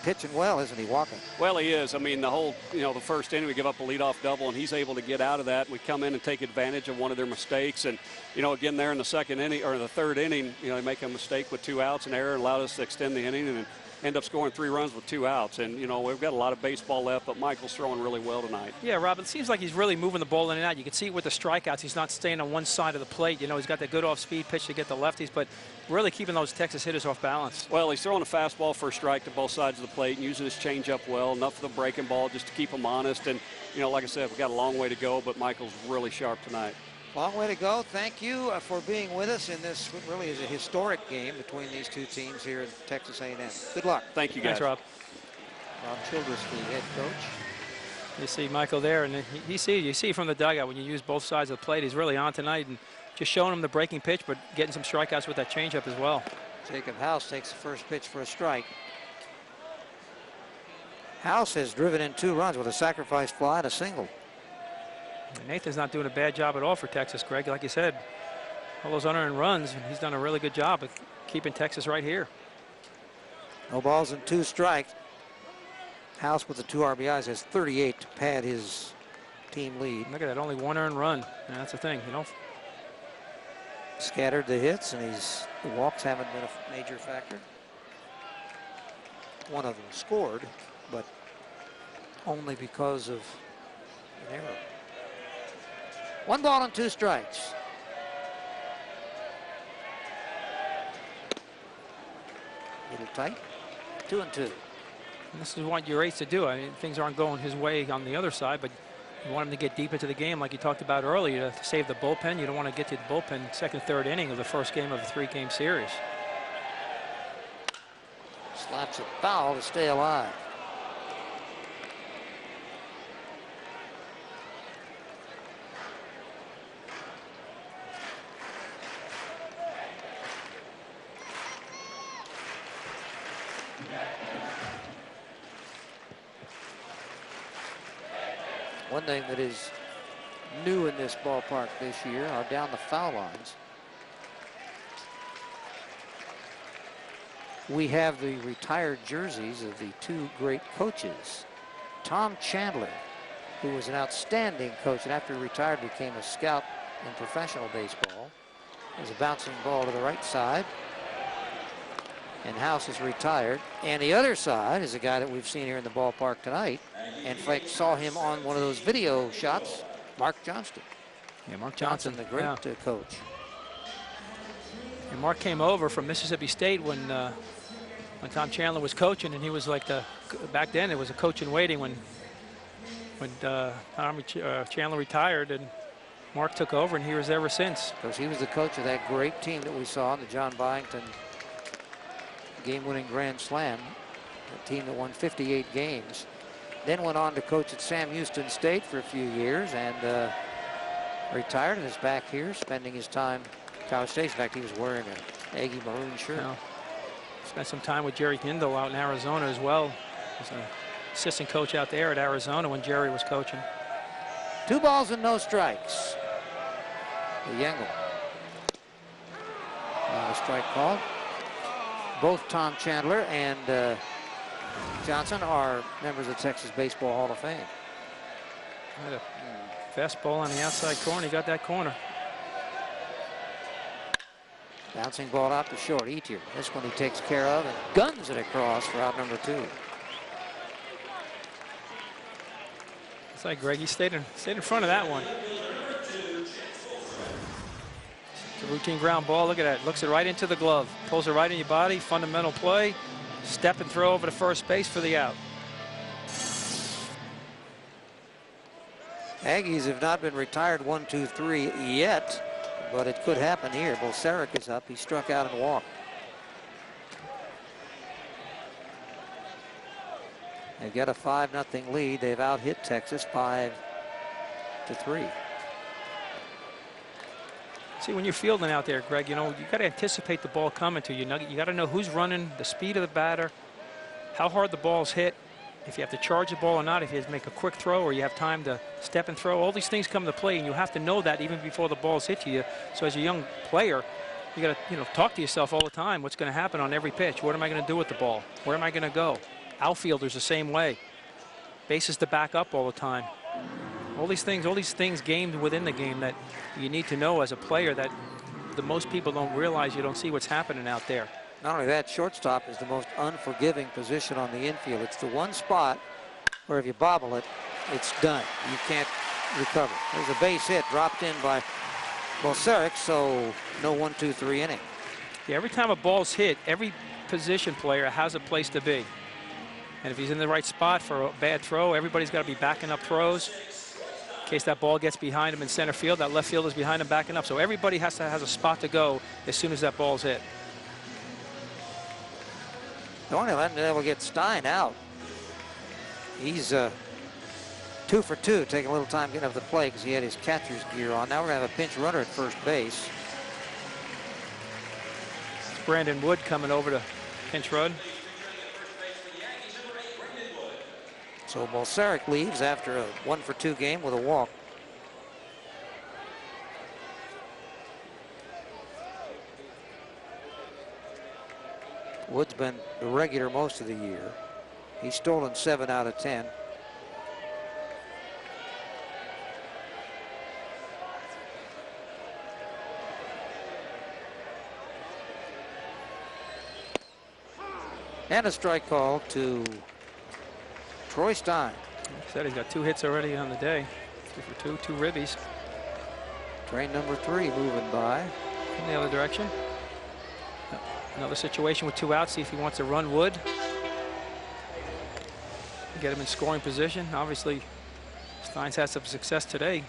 Pitching well, isn't he, Walker? Well, he is. I mean, the whole, the first inning, we give up a leadoff double, and he's able to get out of that. We come in and take advantage of one of their mistakes. And, again, there in the second inning, or the third inning, they make a mistake with 2 outs, and error, allowed us to extend the inning and end up scoring 3 runs with 2 outs. And, we've got a lot of baseball left, but Michael's throwing really well tonight. Yeah, Rob, it seems like he's really moving the ball in and out. You can see it with the strikeouts. He's not staying on one side of the plate. He's got the good off-speed pitch to get the lefties, but really keeping those Texas hitters off balance. Well, he's throwing a fastball for a strike to both sides of the plate and using his changeup well, enough for the breaking ball just to keep him honest. And, like I said, we've got a long way to go, but Michael's really sharp tonight. Long way to go. Thank you for being with us in this what really is a historic game between these two teams here at Texas A&M. Good luck. Thank you, guys. Thanks, Rob. Rob Childress, the head coach. You see Michael there, and you see from the dugout when you use both sides of the plate, he's really on tonight and just showing him the breaking pitch, but getting some strikeouts with that changeup as well. Jacob House takes the first pitch for a strike. House has driven in 2 runs with a sacrifice fly and a single. Nathan's not doing a bad job at all for Texas, Greg. Like you said, all those unearned runs, he's done a really good job of keeping Texas right here. No balls and 2 strikes. House with the 2 RBIs has 38 to pad his team lead. Look at that, only 1 earned run. And that's the thing, Scattered the hits, and the walks haven't been a major factor. One of them scored, but only because of an error. 1 ball and 2 strikes. Little tight. 2-2. And this is what you're ace to do. I mean, things aren't going his way on the other side, but you want him to get deep into the game like you talked about earlier to save the bullpen. You don't want to get to the bullpen second, third inning of the first game of a 3-game series. Slaps it foul to stay alive. One thing that is new in this ballpark this year are down the foul lines. We have the retired jerseys of the 2 great coaches. Tom Chandler, who was an outstanding coach and after he retired became a scout in professional baseball. There's a bouncing ball to the right side. And House is retired. And the other side is a guy that we've seen here in the ballpark tonight. In fact, saw him on one of those video shots, Mark Johnston. Yeah, Mark Johnson, the great coach. And Mark came over from Mississippi State when Tom Chandler was coaching, and he was like back then it was a coach in waiting when Chandler retired, and Mark took over, and he was there ever since. Because he was the coach of that great team that we saw in the John Byington game-winning Grand Slam, a team that won 58 games. Then went on to coach at Sam Houston State for a few years and retired and is back here spending his time at College Station. In fact, he was wearing an Aggie maroon shirt. Spent some time with Jerry Hindle out in Arizona as well. He's a assistant coach out there at Arizona when Jerry was coaching. 2 balls and no strikes. The Yengel. A strike call. Both Tom Chandler and Johnson are members of the Texas Baseball Hall of Fame. Had a fastball on the outside corner. He got that corner. Bouncing ball out to short. Etier. This one he takes care of and guns it across for out number 2. It's like Greg. He stayed in front of that one. It's a routine ground ball. Look at that. Looks it right into the glove. Pulls it right in your body. Fundamental play. Step and throw over to first base for the out. Aggies have not been retired 1, 2, 3 yet, but it could happen here. Bolseric is up. He struck out and walked. They've got a 5-0 lead. They've out-hit Texas 5-3. See, when you're fielding out there, Greg, you know, you got to anticipate the ball coming to you. You got to know who's running, the speed of the batter, how hard the ball's hit, if you have to charge the ball or not, if you have to make a quick throw or you have time to step and throw. All these things come into play, and you have to know that even before the balls hit you. So as a young player, you got to, talk to yourself all the time. What's going to happen on every pitch? What am I going to do with the ball? Where am I going to go? Outfielders the same way. Bases to back up all the time. All these things gamed within the game that you need to know as a player that the most people don't realize. You don't see what's happening out there. Not only that, shortstop is the most unforgiving position on the infield. It's the one spot where if you bobble it, it's done. You can't recover. There's a base hit dropped in by Bolseric, so no 1, 2, 3 inning. Yeah, every time a ball's hit, every position player has a place to be. And if he's in the right spot for a bad throw, everybody's got to be backing up throws. In case that ball gets behind him in center field, that left fielder's behind him backing up. So everybody has a spot to go as soon as that ball's hit. Thornhill hasn't been able to get Stein out. He's 2 for 2, taking a little time getting up the plate because he had his catcher's gear on. Now we're going to have a pinch runner at first base. It's Brandon Wood coming over to pinch run. So Bolseric leaves after a 1 for 2 game with a walk. Wood's been the regular most of the year. He's stolen 7 out of 10. And a strike call to Troy Stein. Like I said, he's got 2 hits already on the day. 2 for 2, 2 ribbies. Train number 3 moving by. In the other direction. Another situation with 2 outs. See if he wants to run Wood. Get him in scoring position. Obviously, Stein's had some success today,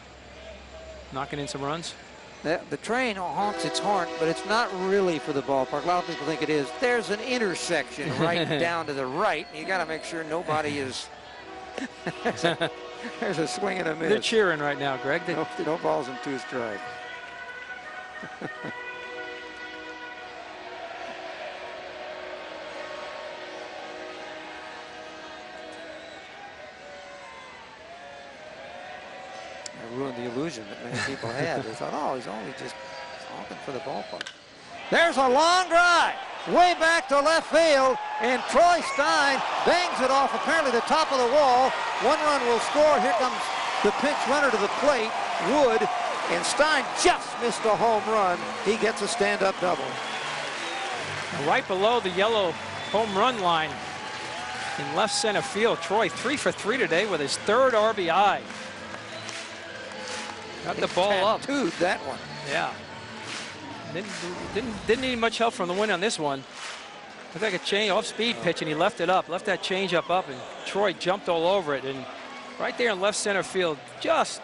knocking in some runs. The train honks its horn, but it's not really for the ballpark. A lot of people think it is. There's an intersection right down to the right. You got to make sure nobody is. There's a swing and a miss. They're cheering right now, Greg. No balls and 2 strikes. Ruined the illusion that many people had. They thought, oh, he's only just honking for the ballpark. There's a long drive way back to left field, and Troy Stein bangs it off apparently the top of the wall. 1 run will score. Here comes the pinch runner to the plate, Wood, and Stein just missed a home run. He gets a stand-up double. Right below the yellow home run line in left center field. Troy 3 for 3 today with his 3rd RBI. Got the ball up. Tattooed that one. Yeah. Didn't need much help from the wind on this one. Looked like a change off-speed pitch, and he left it up. Left that change-up up, and Troy jumped all over it. And right there in left center field, just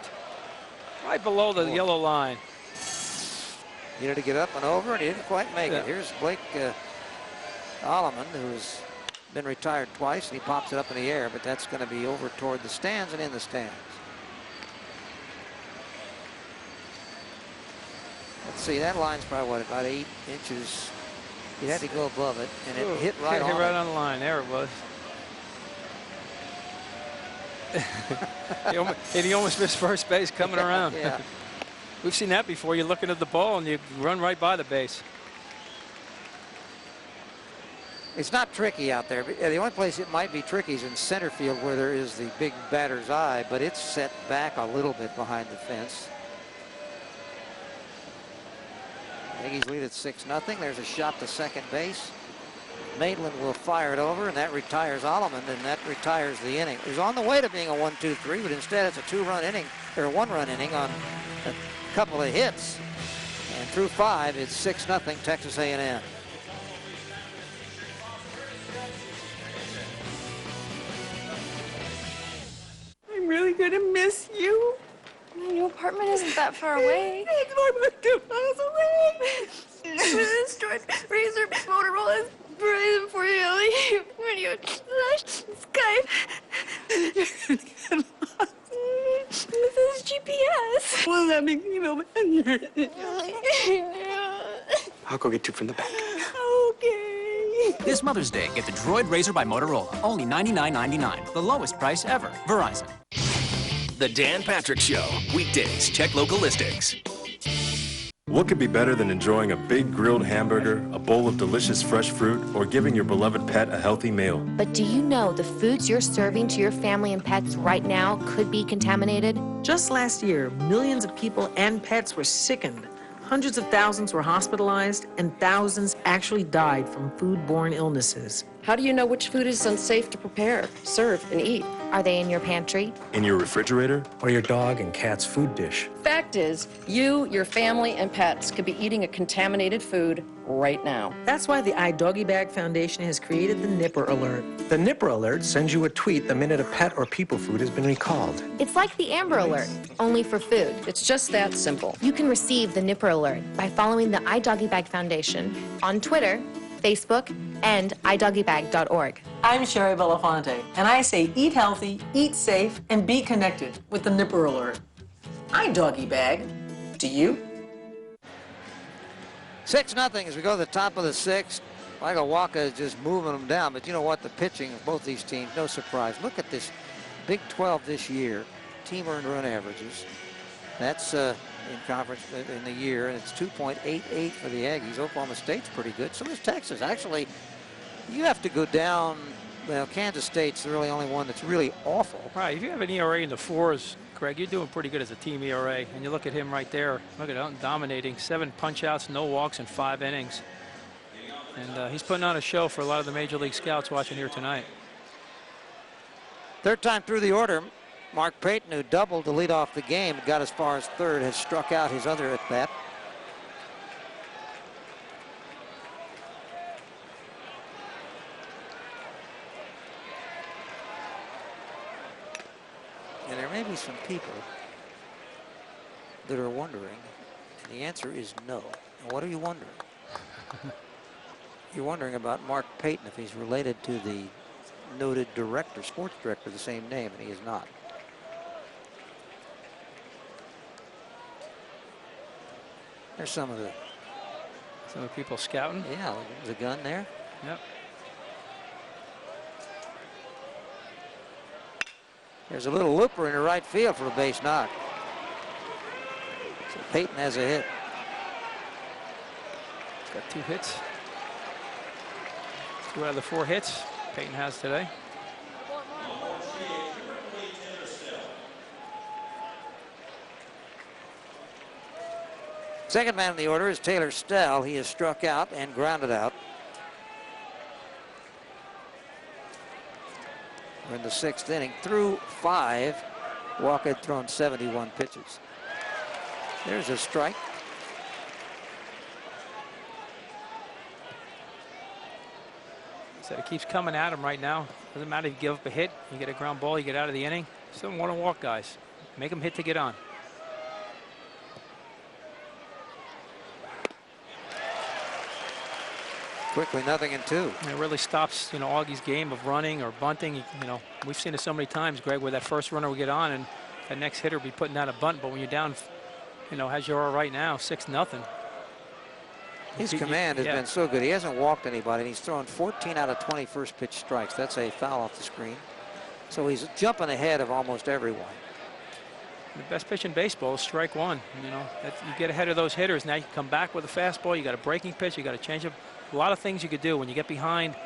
right below the yellow line. He had to get up and over, and he didn't quite make it. Here's Blake Alleman, who's been retired twice, and he pops it up in the air, but that's going to be over toward the stands and in the stands. Let's see, that line's probably, what, about 8 inches. He had to go above it, and it hit right on the line. There it was. He almost missed first base coming around. Yeah. We've seen that before. You're looking at the ball and you run right by the base. It's not tricky out there. The only place it might be tricky is in center field where there is the big batter's eye, but it's set back a little bit behind the fence. Aggies lead at 6-0. There's a shot to second base. Maitland will fire it over, and that retires Alleman, and that retires the inning. It was on the way to being a 1-2-3, but instead it's a two-run inning, or a one-run inning on a couple of hits. And through 5, it's 6-0 Texas A&M. I'm really gonna miss you. My new apartment isn't that far away. It's more than 2 miles away. This George Razor Motorola is praying for you, Ellie. When you Skype. This is GPS. Well, let me email I'll go get 2 from the back. Okay. This Mother's Day, get the Droid Razor by Motorola. Only $99.99. The lowest price ever. Verizon. The Dan Patrick Show. Weekdays. Check local listings. What could be better than enjoying a big grilled hamburger, a bowl of delicious fresh fruit, or giving your beloved pet a healthy meal? But do you know the foods you're serving to your family and pets right now could be contaminated? Just last year, millions of people and pets were sickened. Hundreds of thousands were hospitalized, and thousands actually died from foodborne illnesses. How do you know which food is unsafe to prepare, serve, and eat? Are they in your pantry? In your refrigerator? Or your dog and cat's food dish? Fact is, you, your family, and pets could be eating a contaminated food right now. That's why the iDoggyBag Foundation has created the Nipper Alert. The Nipper Alert sends you a tweet the minute a pet or people food has been recalled. It's like the Amber Alert, only for food. It's just that simple. You can receive the Nipper Alert by following the iDoggyBag Foundation on Twitter, Facebook, and iDoggyBag.org. I'm Sherry Belafonte, and I say eat healthy, eat safe, and be connected with the Nipper Alert. iDoggyBag. Do you? 6-0 as we go to the top of the 6th. Michael Waka is just moving them down, but you know what? The pitching of both these teams, no surprise. Look at this Big 12 this year. Team earned run averages. That's in conference in the year, and it's 2.88 for the Aggies. Oklahoma State's pretty good. So is Texas. Actually, you have to go down. Well, Kansas State's really the only one that's really awful. Right. If you have an ERA in the 4s, Greg, you're doing pretty good as a team ERA. And you look at him right there. Look at him dominating. 7 punch-outs, no walks in 5 innings. And he's putting on a show for a lot of the Major League scouts watching here tonight. Third time through the order, Mark Payton, who doubled to lead off the game, got as far as third, has struck out his other at-bat. And there may be some people that are wondering, and the answer is no. And what are you wondering? You're wondering about Mark Payton, if he's related to the noted director, sports director, the same name, and he is not. There's some of the people scouting. Yeah, the gun there. Yep. There's a little looper in the right field for a base knock. So Payton has a hit. He's got 2 hits. 2 out of the 4 hits Payton has today. Second man in the order is Taylor Stell. He is struck out and grounded out. We're in the 6th inning. Through 5, Walker had thrown 71 pitches. There's a strike. So it keeps coming at him right now. Doesn't matter if you give up a hit, you get a ground ball, you get out of the inning. Still don't want to walk guys. Make them hit to get on. Quickly, 0-2. It really stops, Augie's game of running or bunting. We've seen it so many times, Greg, where that first runner will get on and that next hitter will be putting out a bunt. But when you're down, as you are right now, 6-0. His command has been so good. He hasn't walked anybody, and he's thrown 14 out of 20 first pitch strikes. That's a foul off the screen. So he's jumping ahead of almost everyone. The best pitch in baseball is strike one. You know, you get ahead of those hitters. Now you come back with a fastball. You got a breaking pitch. You got to change up. A lot of things you could do when you get behind.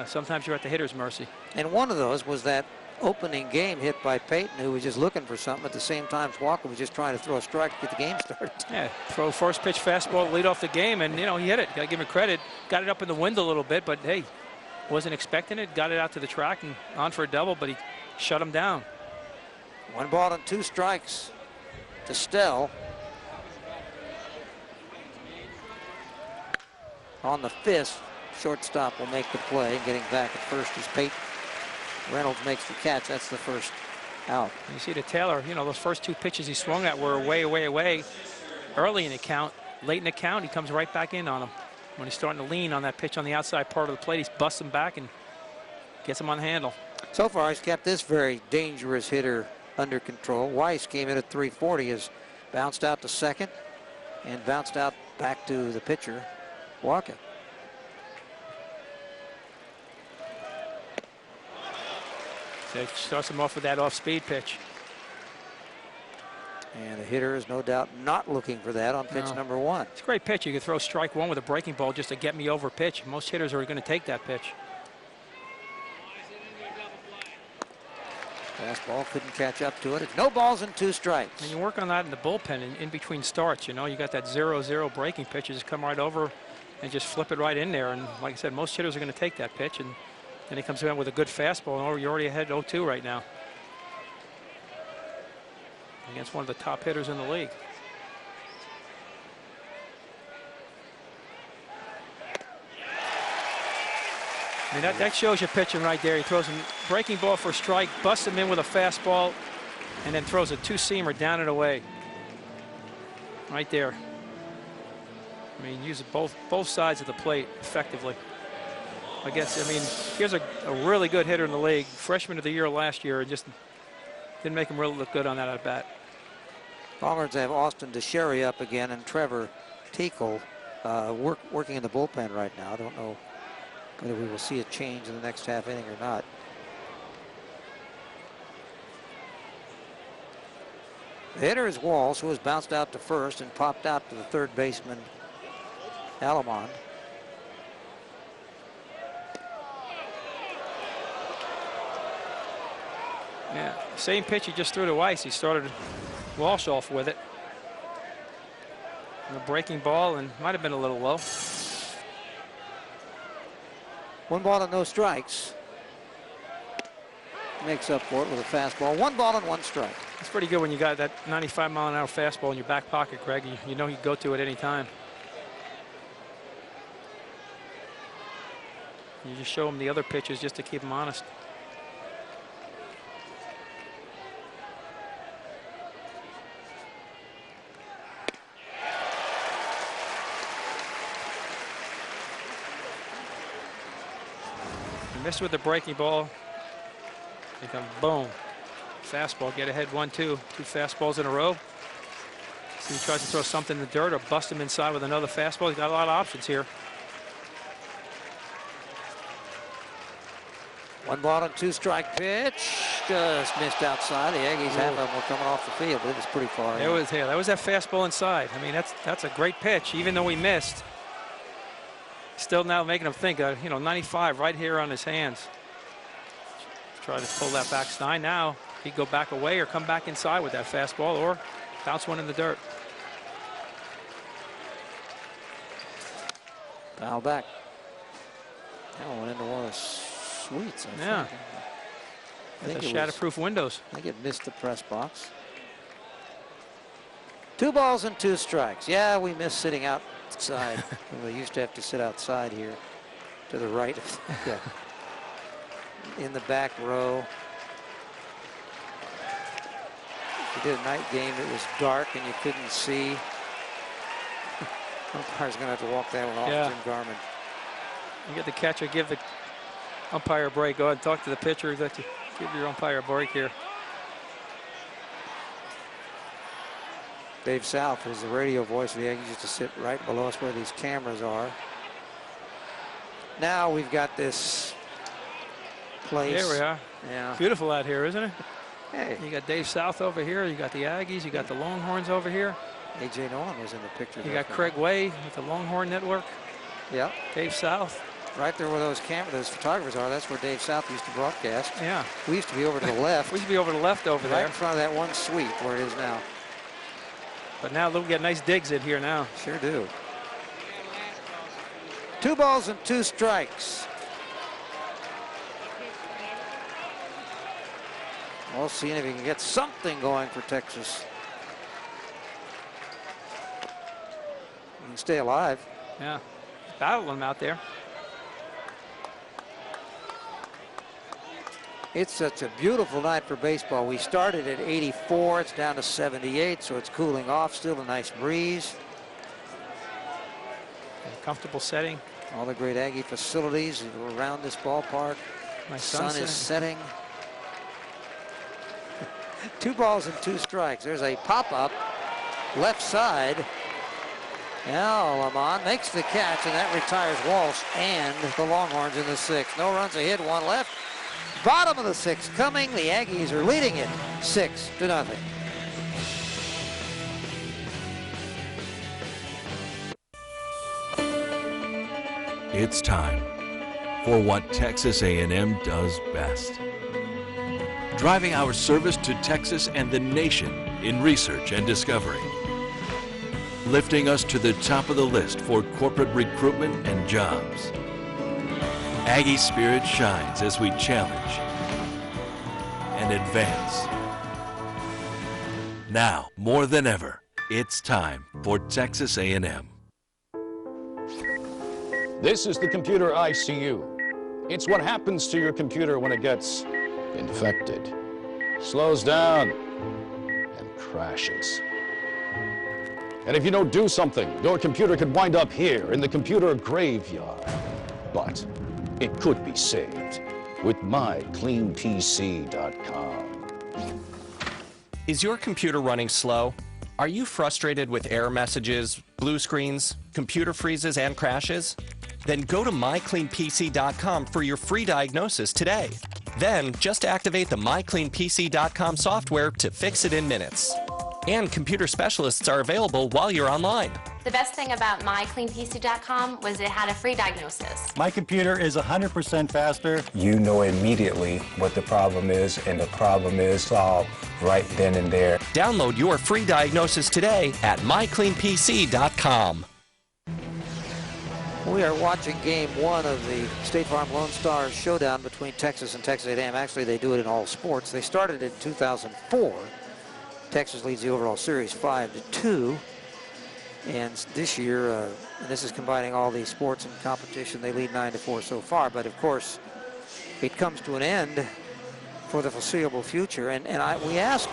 Sometimes you're at the hitter's mercy. And one of those was that opening game hit by Peyton, who was just looking for something. At the same time, Walker was just trying to throw a strike to get the game started. Yeah, throw first pitch fastball, lead off the game, and you know he hit it. Got to give him credit. Got it up in the wind a little bit, but hey, wasn't expecting it. Got it out to the track and on for a double, but he shut him down. 1 ball and 2 strikes to Stell. On the 5th, shortstop will make the play. Getting back at first is Peyton. Reynolds makes the catch. That's the first out. You see the Taylor, you know, those first 2 pitches he swung at were way early in the count. Late in the count, he comes right back in on him. When he's starting to lean on that pitch on the outside part of the plate, he's busting back and gets him on the handle. So far, he's kept this very dangerous hitter under control. Weiss came in at 340, has bounced out to second and bounced out back to the pitcher, Walker. So it starts him off with that off-speed pitch. And the hitter is no doubt not looking for that on pitch number 1. It's a great pitch. You can throw strike 1 with a breaking ball just to get me over pitch. Most hitters are going to take that pitch. Fastball couldn't catch up to it. It's no balls and 2 strikes. And you work on that in the bullpen in between starts. You know, you got that 0-0 breaking pitch. You just come right over and just flip it right in there. And like I said, most hitters are going to take that pitch. And then he comes in with a good fastball. And you're already ahead 0-2 right now against one of the top hitters in the league. I mean, that shows you pitching right there. He throws a breaking ball for a strike, busts him in with a fastball, and then throws a 2-seamer down and away. Right there. I mean, uses both sides of the plate effectively. I mean, here's a really good hitter in the league, freshman of the year last year, and just didn't make him really look good on that at bat. Longhorns have Austin DeSherry up again and Trevor Tickle working in the bullpen right now. I don't know whether we will see a change in the next half inning or not. The hitter is Walsh, who has bounced out to first and popped out to the third baseman, Alamond. Yeah, same pitch he just threw to Weiss. He started Walsh off with it. And a breaking ball, and might have been a little low. 1 ball and no strikes. Makes up for it with a fastball. 1 ball and 1 strike. It's pretty good when you got that 95-mile-an-hour fastball in your back pocket, Greg. You know you go to it any time. You just show him the other pitches just to keep him honest. Missed with the breaking ball. Here comes boom. Fastball, get ahead 1-2. 2 fastballs in a row. So he tries to throw something in the dirt or bust him inside with another fastball. He's got a lot of options here. 1 ball and 2 strike pitch. Just missed outside. The Aggies, half of them were coming off the field, but it was pretty far. That was that fastball inside. I mean, that's a great pitch, even though he missed. Still now making him think, 95 right here on his hands. Try to pull that back Stein. Now he'd go back away or come back inside with that fastball or bounce one in the dirt. Foul back. That went into one of the suites. I think the shatterproof windows. I think it missed the press box. 2 balls and 2 strikes. Yeah, we miss sitting outside. We used to have to sit outside here to the right of in the back row. We did a night game. It was dark and you couldn't see. Umpire's going to have to walk that one off, Jim Garman. You get the catcher, give the umpire a break. Go ahead and talk to the pitcher. Give your umpire a break here. Dave South is the radio voice of the Aggies, used to sit right below us where these cameras are. Now we've got this place. There we are. Yeah. Beautiful out here, isn't it? Hey. You got Dave South over here. You got the Aggies. You got the Longhorns over here. A.J. Nolan was in the picture. You got Craig Way with the Longhorn Network. Yeah. Dave South. Right there where those photographers are, that's where Dave South used to broadcast. Yeah. We used to be over to the left. We used to be over to the left over there. Right in front of that one suite where it is now. But now they'll get nice digs in here now. Sure do. 2 balls and 2 strikes. We'll see if he can get something going for Texas. He can stay alive. Yeah. Battling them out there. It's such a beautiful night for baseball. We started at 84. It's down to 78, so it's cooling off. Still a nice breeze. A comfortable setting. All the great Aggie facilities around this ballpark. Nice sun sunset. is setting. 2 balls and 2 strikes. There's a pop-up left side. Now Lamont makes the catch, and that retires Walsh and the Longhorns in the 6th. No runs ahead, 1 left. Bottom of the 6th coming. The Aggies are leading it 6-0. It's time for what Texas A&M does best. Driving our service to Texas and the nation in research and discovery. Lifting us to the top of the list for corporate recruitment and jobs. Aggie spirit shines as we challenge and advance. Now, more than ever, it's time for Texas A&M. This is the computer ICU. It's what happens to your computer when it gets infected, slows down, and crashes. And if you don't do something, your computer could wind up here in the computer graveyard. But it could be saved with mycleanpc.com. Is your computer running slow? Are you frustrated with error messages, blue screens, computer freezes, and crashes? Then go to mycleanpc.com for your free diagnosis today. Then just activate the mycleanpc.com software to fix it in minutes. And computer specialists are available while you're online. The best thing about mycleanpc.com was it had a free diagnosis. My computer is 100% faster. You know immediately what the problem is, and the problem is solved right then and there. Download your free diagnosis today at mycleanpc.com. We are watching game 1 of the State Farm Lone Star Showdown between Texas and Texas A&M. Actually, they do it in all sports. They started in 2004. Texas leads the overall series 5-2. And this year, and this is combining all these sports and competition, they lead 9-4 so far. But of course, it comes to an end for the foreseeable future. And we asked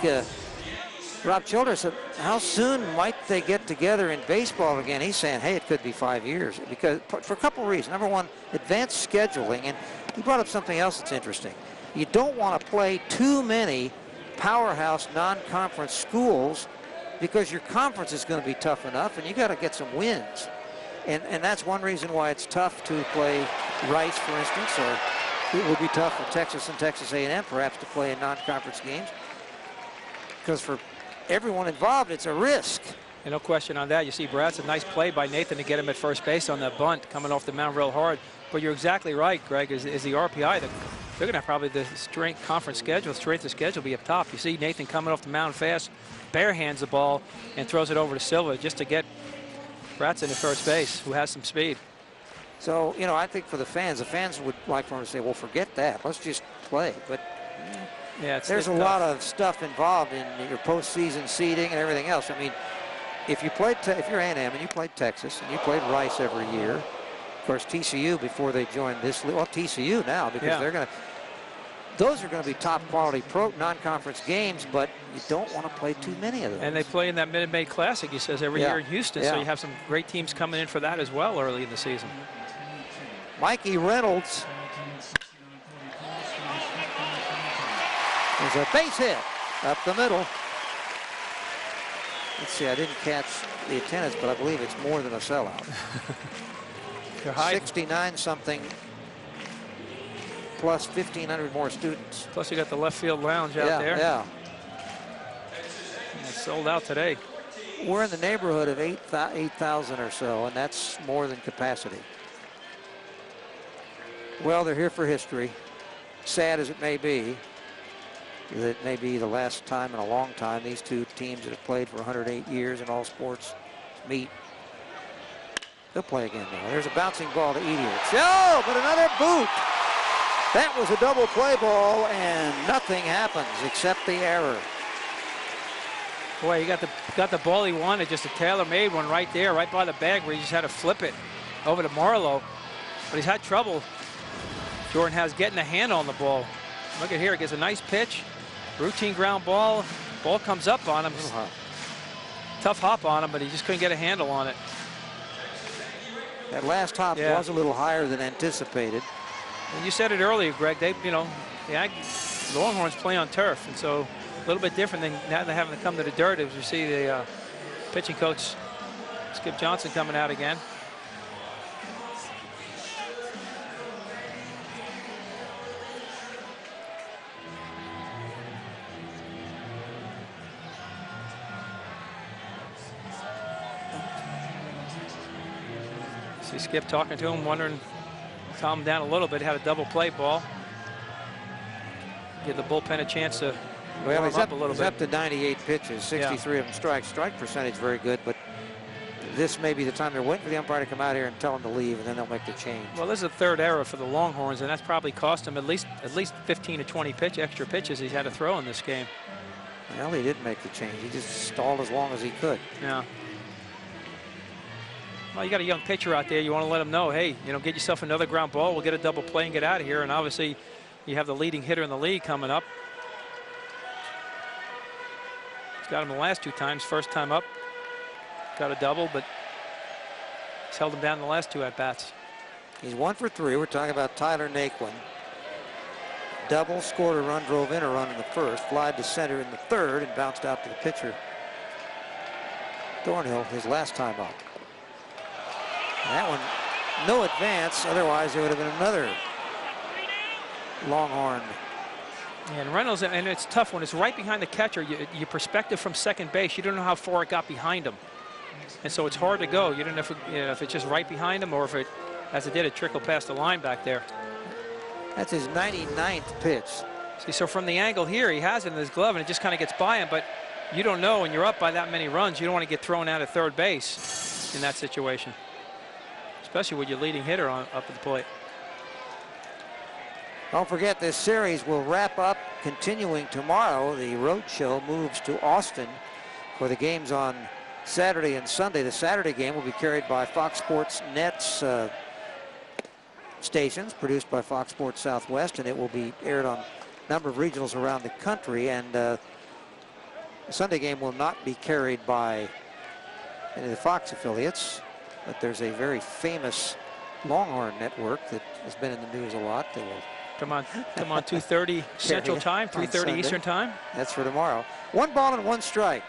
Rob Childress, how soon might they get together in baseball again? He's saying, hey, it could be 5 years, because for a couple of reasons. Number one, advanced scheduling, and he brought up something else that's interesting. You don't want to play too many powerhouse non-conference schools, because your conference is going to be tough enough, and you got to get some wins. And that's one reason why it's tough to play Rice, for instance, or it would be tough for Texas and Texas A&M perhaps to play in non-conference games, because for everyone involved, it's a risk. And no question on that. You see Brad's a nice play by Nathan to get him at first base on that bunt, coming off the mound real hard. But you're exactly right, Greg, is the RPI. They're going to have probably the strength of schedule be up top. You see Nathan coming off the mound fast, bare hands the ball, and throws it over to Silva just to get Bradson at first base, who has some speed. So, you know, I think for the fans would like for them to say, well, forget that. Let's just play. But yeah, there's a lot of stuff involved in your postseason seeding and everything else. I mean, if you're A&M and you played Texas and you played Rice every year, of course, TCU before they joined this league, well, TCU now, because those are going to be top quality non-conference games, but you don't want to play too many of those. And they play in that Minute Maid Classic, he says, every year in Houston, so you have some great teams coming in for that as well early in the season. Mikey Reynolds. There's a base hit up the middle. Let's see, I didn't catch the attendance, but I believe it's more than a sellout. 69-something plus 1,500 more students. Plus you got the left field lounge out there. Yeah. It's sold out today. We're in the neighborhood of 8,000 or so, and that's more than capacity. Well, they're here for history. Sad as it may be, that may be the last time in a long time these two teams that have played for 108 years in all sports meet. They'll play again now. There's a bouncing ball to Edie. Oh, but another boot. That was a double play ball, and nothing happens except the error. Boy, he got the ball he wanted, just a tailor-made one right there, right by the bag where he just had to flip it over to Marlowe. But he's had trouble. Jordan has getting a hand on the ball. Look at here, it gets a nice pitch. Routine ground ball. Ball comes up on him. Tough hop on him, but he just couldn't get a handle on it. That last hop was a little higher than anticipated. And you said it earlier, Greg. They, you know, the Longhorns play on turf, and so a little bit different than now they're having to come to the dirt. As you see the pitching coach Skip Johnson coming out again. See Skip talking to him, wondering, calm him down a little bit. Had a double play ball. Give the bullpen a chance to warm he's up a little he's bit. up to 98 pitches, 63 of them strikes. Strike percentage very good, but this may be the time they're waiting for the umpire to come out here and tell him to leave, and then they'll make the change. Well, this is a third error for the Longhorns, and that's probably cost him at least 15 to 20 extra pitches he's had to throw in this game. Well, he didn't make the change. He just stalled as long as he could. Yeah. Well, you got a young pitcher out there. You want to let him know, hey, you know, get yourself another ground ball. We'll get a double play and get out of here. And obviously, you have the leading hitter in the league coming up. He's got him the last two times. First time up, got a double, but he's held him down in the last two at-bats. He's 1 for 3. We're talking about Tyler Naquin. Double, scored a run, drove in a run in the first, flied to center in the third, and bounced out to the pitcher, Thornhill, his last time up. That one, no advance. Otherwise, there would have been another Longhorn. And Reynolds, and it's tough when it's right behind the catcher. Your perspective from second base, you don't know how far it got behind him, and so it's hard to go. You don't know if it's just right behind him or if it, as it did, it trickled past the line back there. That's his 99th pitch. See, so from the angle here, he has it in his glove, and it just kind of gets by him. But you don't know when you're up by that many runs. You don't want to get thrown out at third base in that situation, especially with your leading hitter up at the plate. Don't forget, this series will wrap up continuing tomorrow. The road show moves to Austin for the games on Saturday and Sunday. The Saturday game will be carried by Fox Sports Net's stations, produced by Fox Sports Southwest, and it will be aired on a number of regionals around the country. And the Sunday game will not be carried by any of the Fox affiliates, but there's a very famous Longhorn network that has been in the news a lot. That will come on 2:30 Central Time, 3:30 Eastern Time. That's for tomorrow. 1 ball and 1 strike.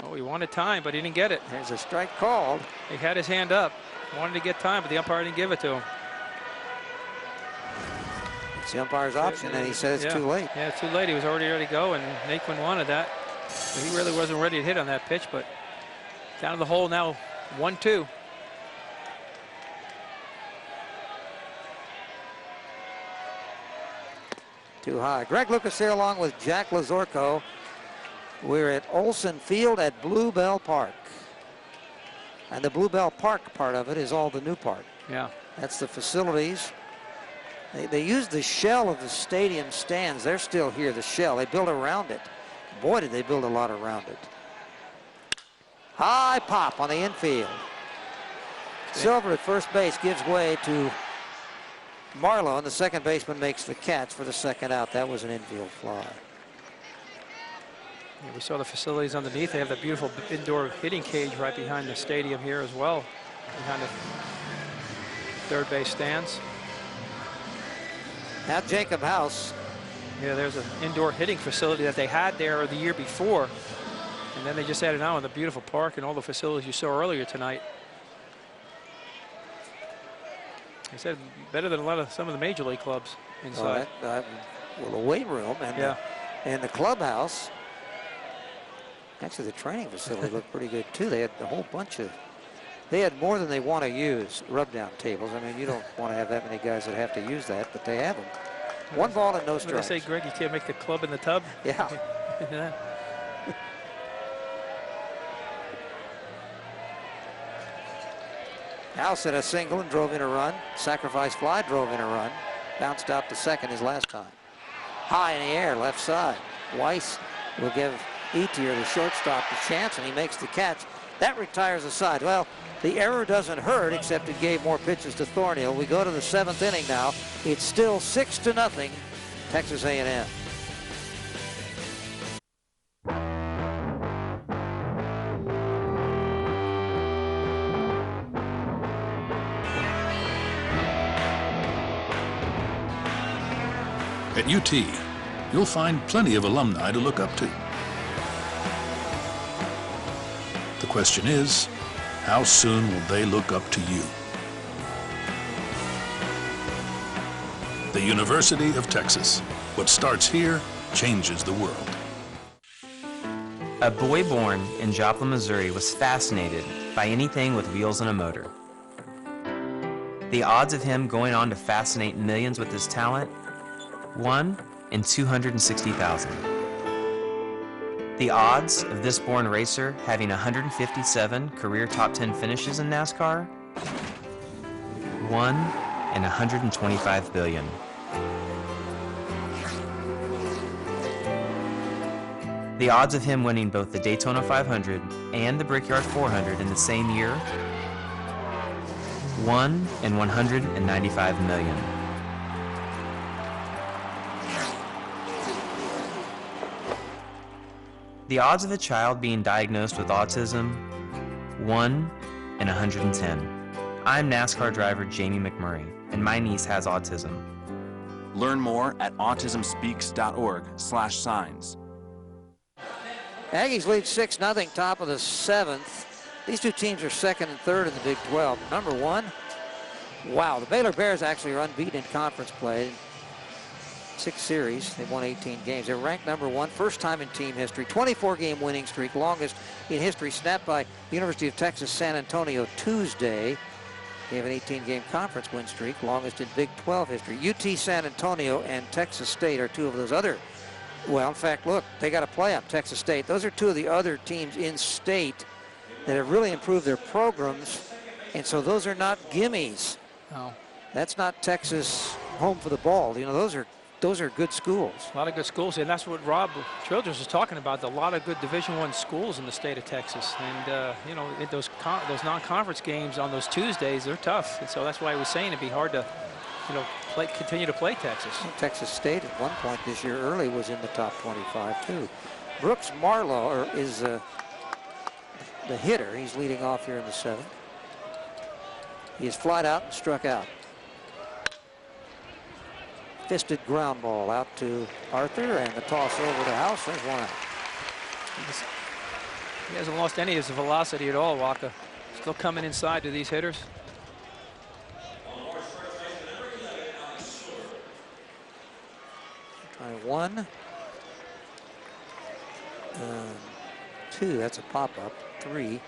Oh, he wanted time, but he didn't get it. There's a strike called. He had his hand up, wanted to get time, but the umpire didn't give it to him. It's the umpire's option, and he said it's too late. Yeah, too late. He was already ready to go, and Naquin wanted that. So he really wasn't ready to hit on that pitch, but down to the hole now, 1-2. Too high. Greg Lucas here along with Jack Lazorko. We're at Olson Field at Bluebell Park. And the Bluebell Park part of it is all the new part. Yeah. That's the facilities. They used the shell of the stadium stands. They're still here, the shell. They built around it. Boy, did they build a lot around it. High pop on the infield. Silver at first base gives way to Marlowe, and the second baseman makes the catch for the second out. That was an infield fly. Yeah, we saw the facilities underneath. They have the beautiful indoor hitting cage right behind the stadium here as well, behind the third base stands. Now Jacob House. Yeah, there's an indoor hitting facility that they had there the year before, and then they just added on the beautiful park and all the facilities you saw earlier tonight. I said better than some of the major league clubs inside. Well, the weight room and the clubhouse. Actually, the training facility looked pretty good too. They had a whole bunch of. They had more than they want to use rub-down tables. I mean, you don't want to have that many guys that have to use that, but they have them. 1 ball and no strikes. They say, Greg, you can't make the club in the tub. Yeah. Yeah. House hit a single and drove in a run. Sacrifice fly drove in a run. Bounced out to second his last time. High in the air, left side. Weiss will give Etier, the shortstop, the chance, and he makes the catch. That retires the side. Well, the error doesn't hurt, except it gave more pitches to Thornhill. We go to the 7th inning now. It's still 6-0, Texas A&M. At UT, you'll find plenty of alumni to look up to. The question is, how soon will they look up to you? The University of Texas. What starts here changes the world. A boy born in Joplin, Missouri was fascinated by anything with wheels and a motor. The odds of him going on to fascinate millions with his talent, 1 in 260,000. The odds of this born racer having 157 career top 10 finishes in NASCAR, 1 in 125 billion. The odds of him winning both the Daytona 500 and the Brickyard 400 in the same year, 1 in 195 million. The odds of a child being diagnosed with autism, 1 in 110. I'm NASCAR driver Jamie McMurray, and my niece has autism. Learn more at autismspeaks.org/signs. Aggies lead 6-0, top of the 7th. These two teams are 2nd and 3rd in the Big 12. Number 1, wow, the Baylor Bears actually are unbeaten in conference play. 6 series, they've won 18 games. They're ranked number 1, first time in team history. 24-game winning streak, longest in history, snapped by the University of Texas San Antonio Tuesday. They have an 18-game conference win streak, longest in Big 12 history. UT San Antonio and Texas State are two of those other. Well, in fact, look, they got to play up Texas State. Those are two of the other teams in state that have really improved their programs, and so those are not gimmies. No. That's not Texas home for the ball. You know, those are good schools. A lot of good schools, and that's what Rob Childress was talking about. A lot of good Division I schools in the state of Texas, and you know, those non-conference games on those Tuesdays, they're tough, and so that's why I was saying it'd be hard to, you know, continue to play Texas. Well, Texas State at one point this year early was in the top 25 too. Brooks Marlowe is the hitter. He's leading off here in the 7th. He is flied out and struck out. Fisted ground ball out to Arthur, and the toss over to House. There's one out. He hasn't lost any of his velocity at all, Waka. Still coming inside to these hitters. Try 1, 2. That's a pop-up. 3,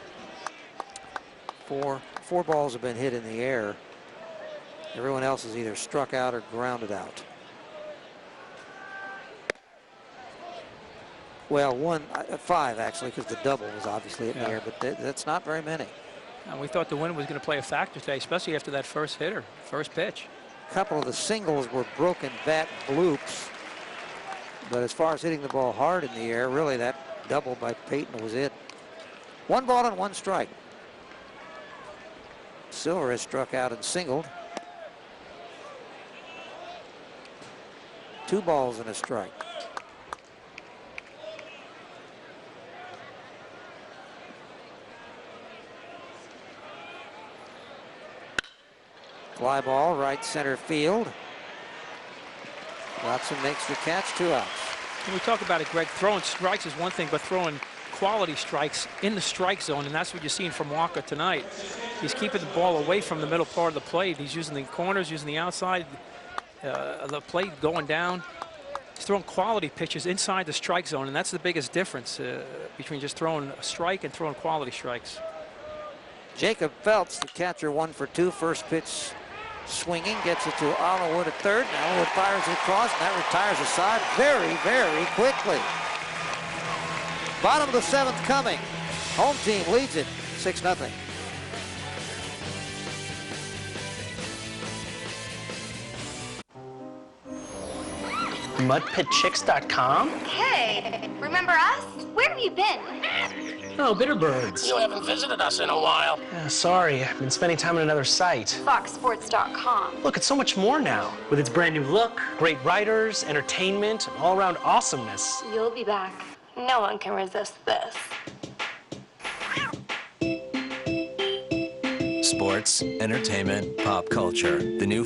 4. 4 balls have been hit in the air. Everyone else is either struck out or grounded out. Well, 5 actually, because the double was obviously in the air, but that's not very many. And we thought the wind was going to play a factor today, especially after that first pitch. A couple of the singles were broken bat bloops, but as far as hitting the ball hard in the air, really that double by Payton was it. 1 ball and 1 strike. Silver has struck out and singled. 2 balls and a strike. Fly ball, right center field. Watson makes the catch, 2 outs. When we talk about it, Greg, throwing strikes is one thing, but throwing quality strikes in the strike zone, and that's what you're seeing from Walker tonight. He's keeping the ball away from the middle part of the plate. He's using the corners, using the outside of the plate, going down. He's throwing quality pitches inside the strike zone, and that's the biggest difference between just throwing a strike and throwing quality strikes. Jacob Feltz, the catcher, 1 for 2. First pitch swinging, gets it to Allenwood at third. Allenwood fires it across, and that retires the side very, very quickly. Bottom of the 7th coming. Home team leads it 6-0. MudPitChicks.com? Hey, remember us? Where have you been? Oh, Bitterbirds. You haven't visited us in a while. Sorry, I've been spending time on another site. FoxSports.com. Look, it's so much more now. With its brand new look, great writers, entertainment, and all-around awesomeness. You'll be back. No one can resist this. Sports, entertainment, pop culture. The new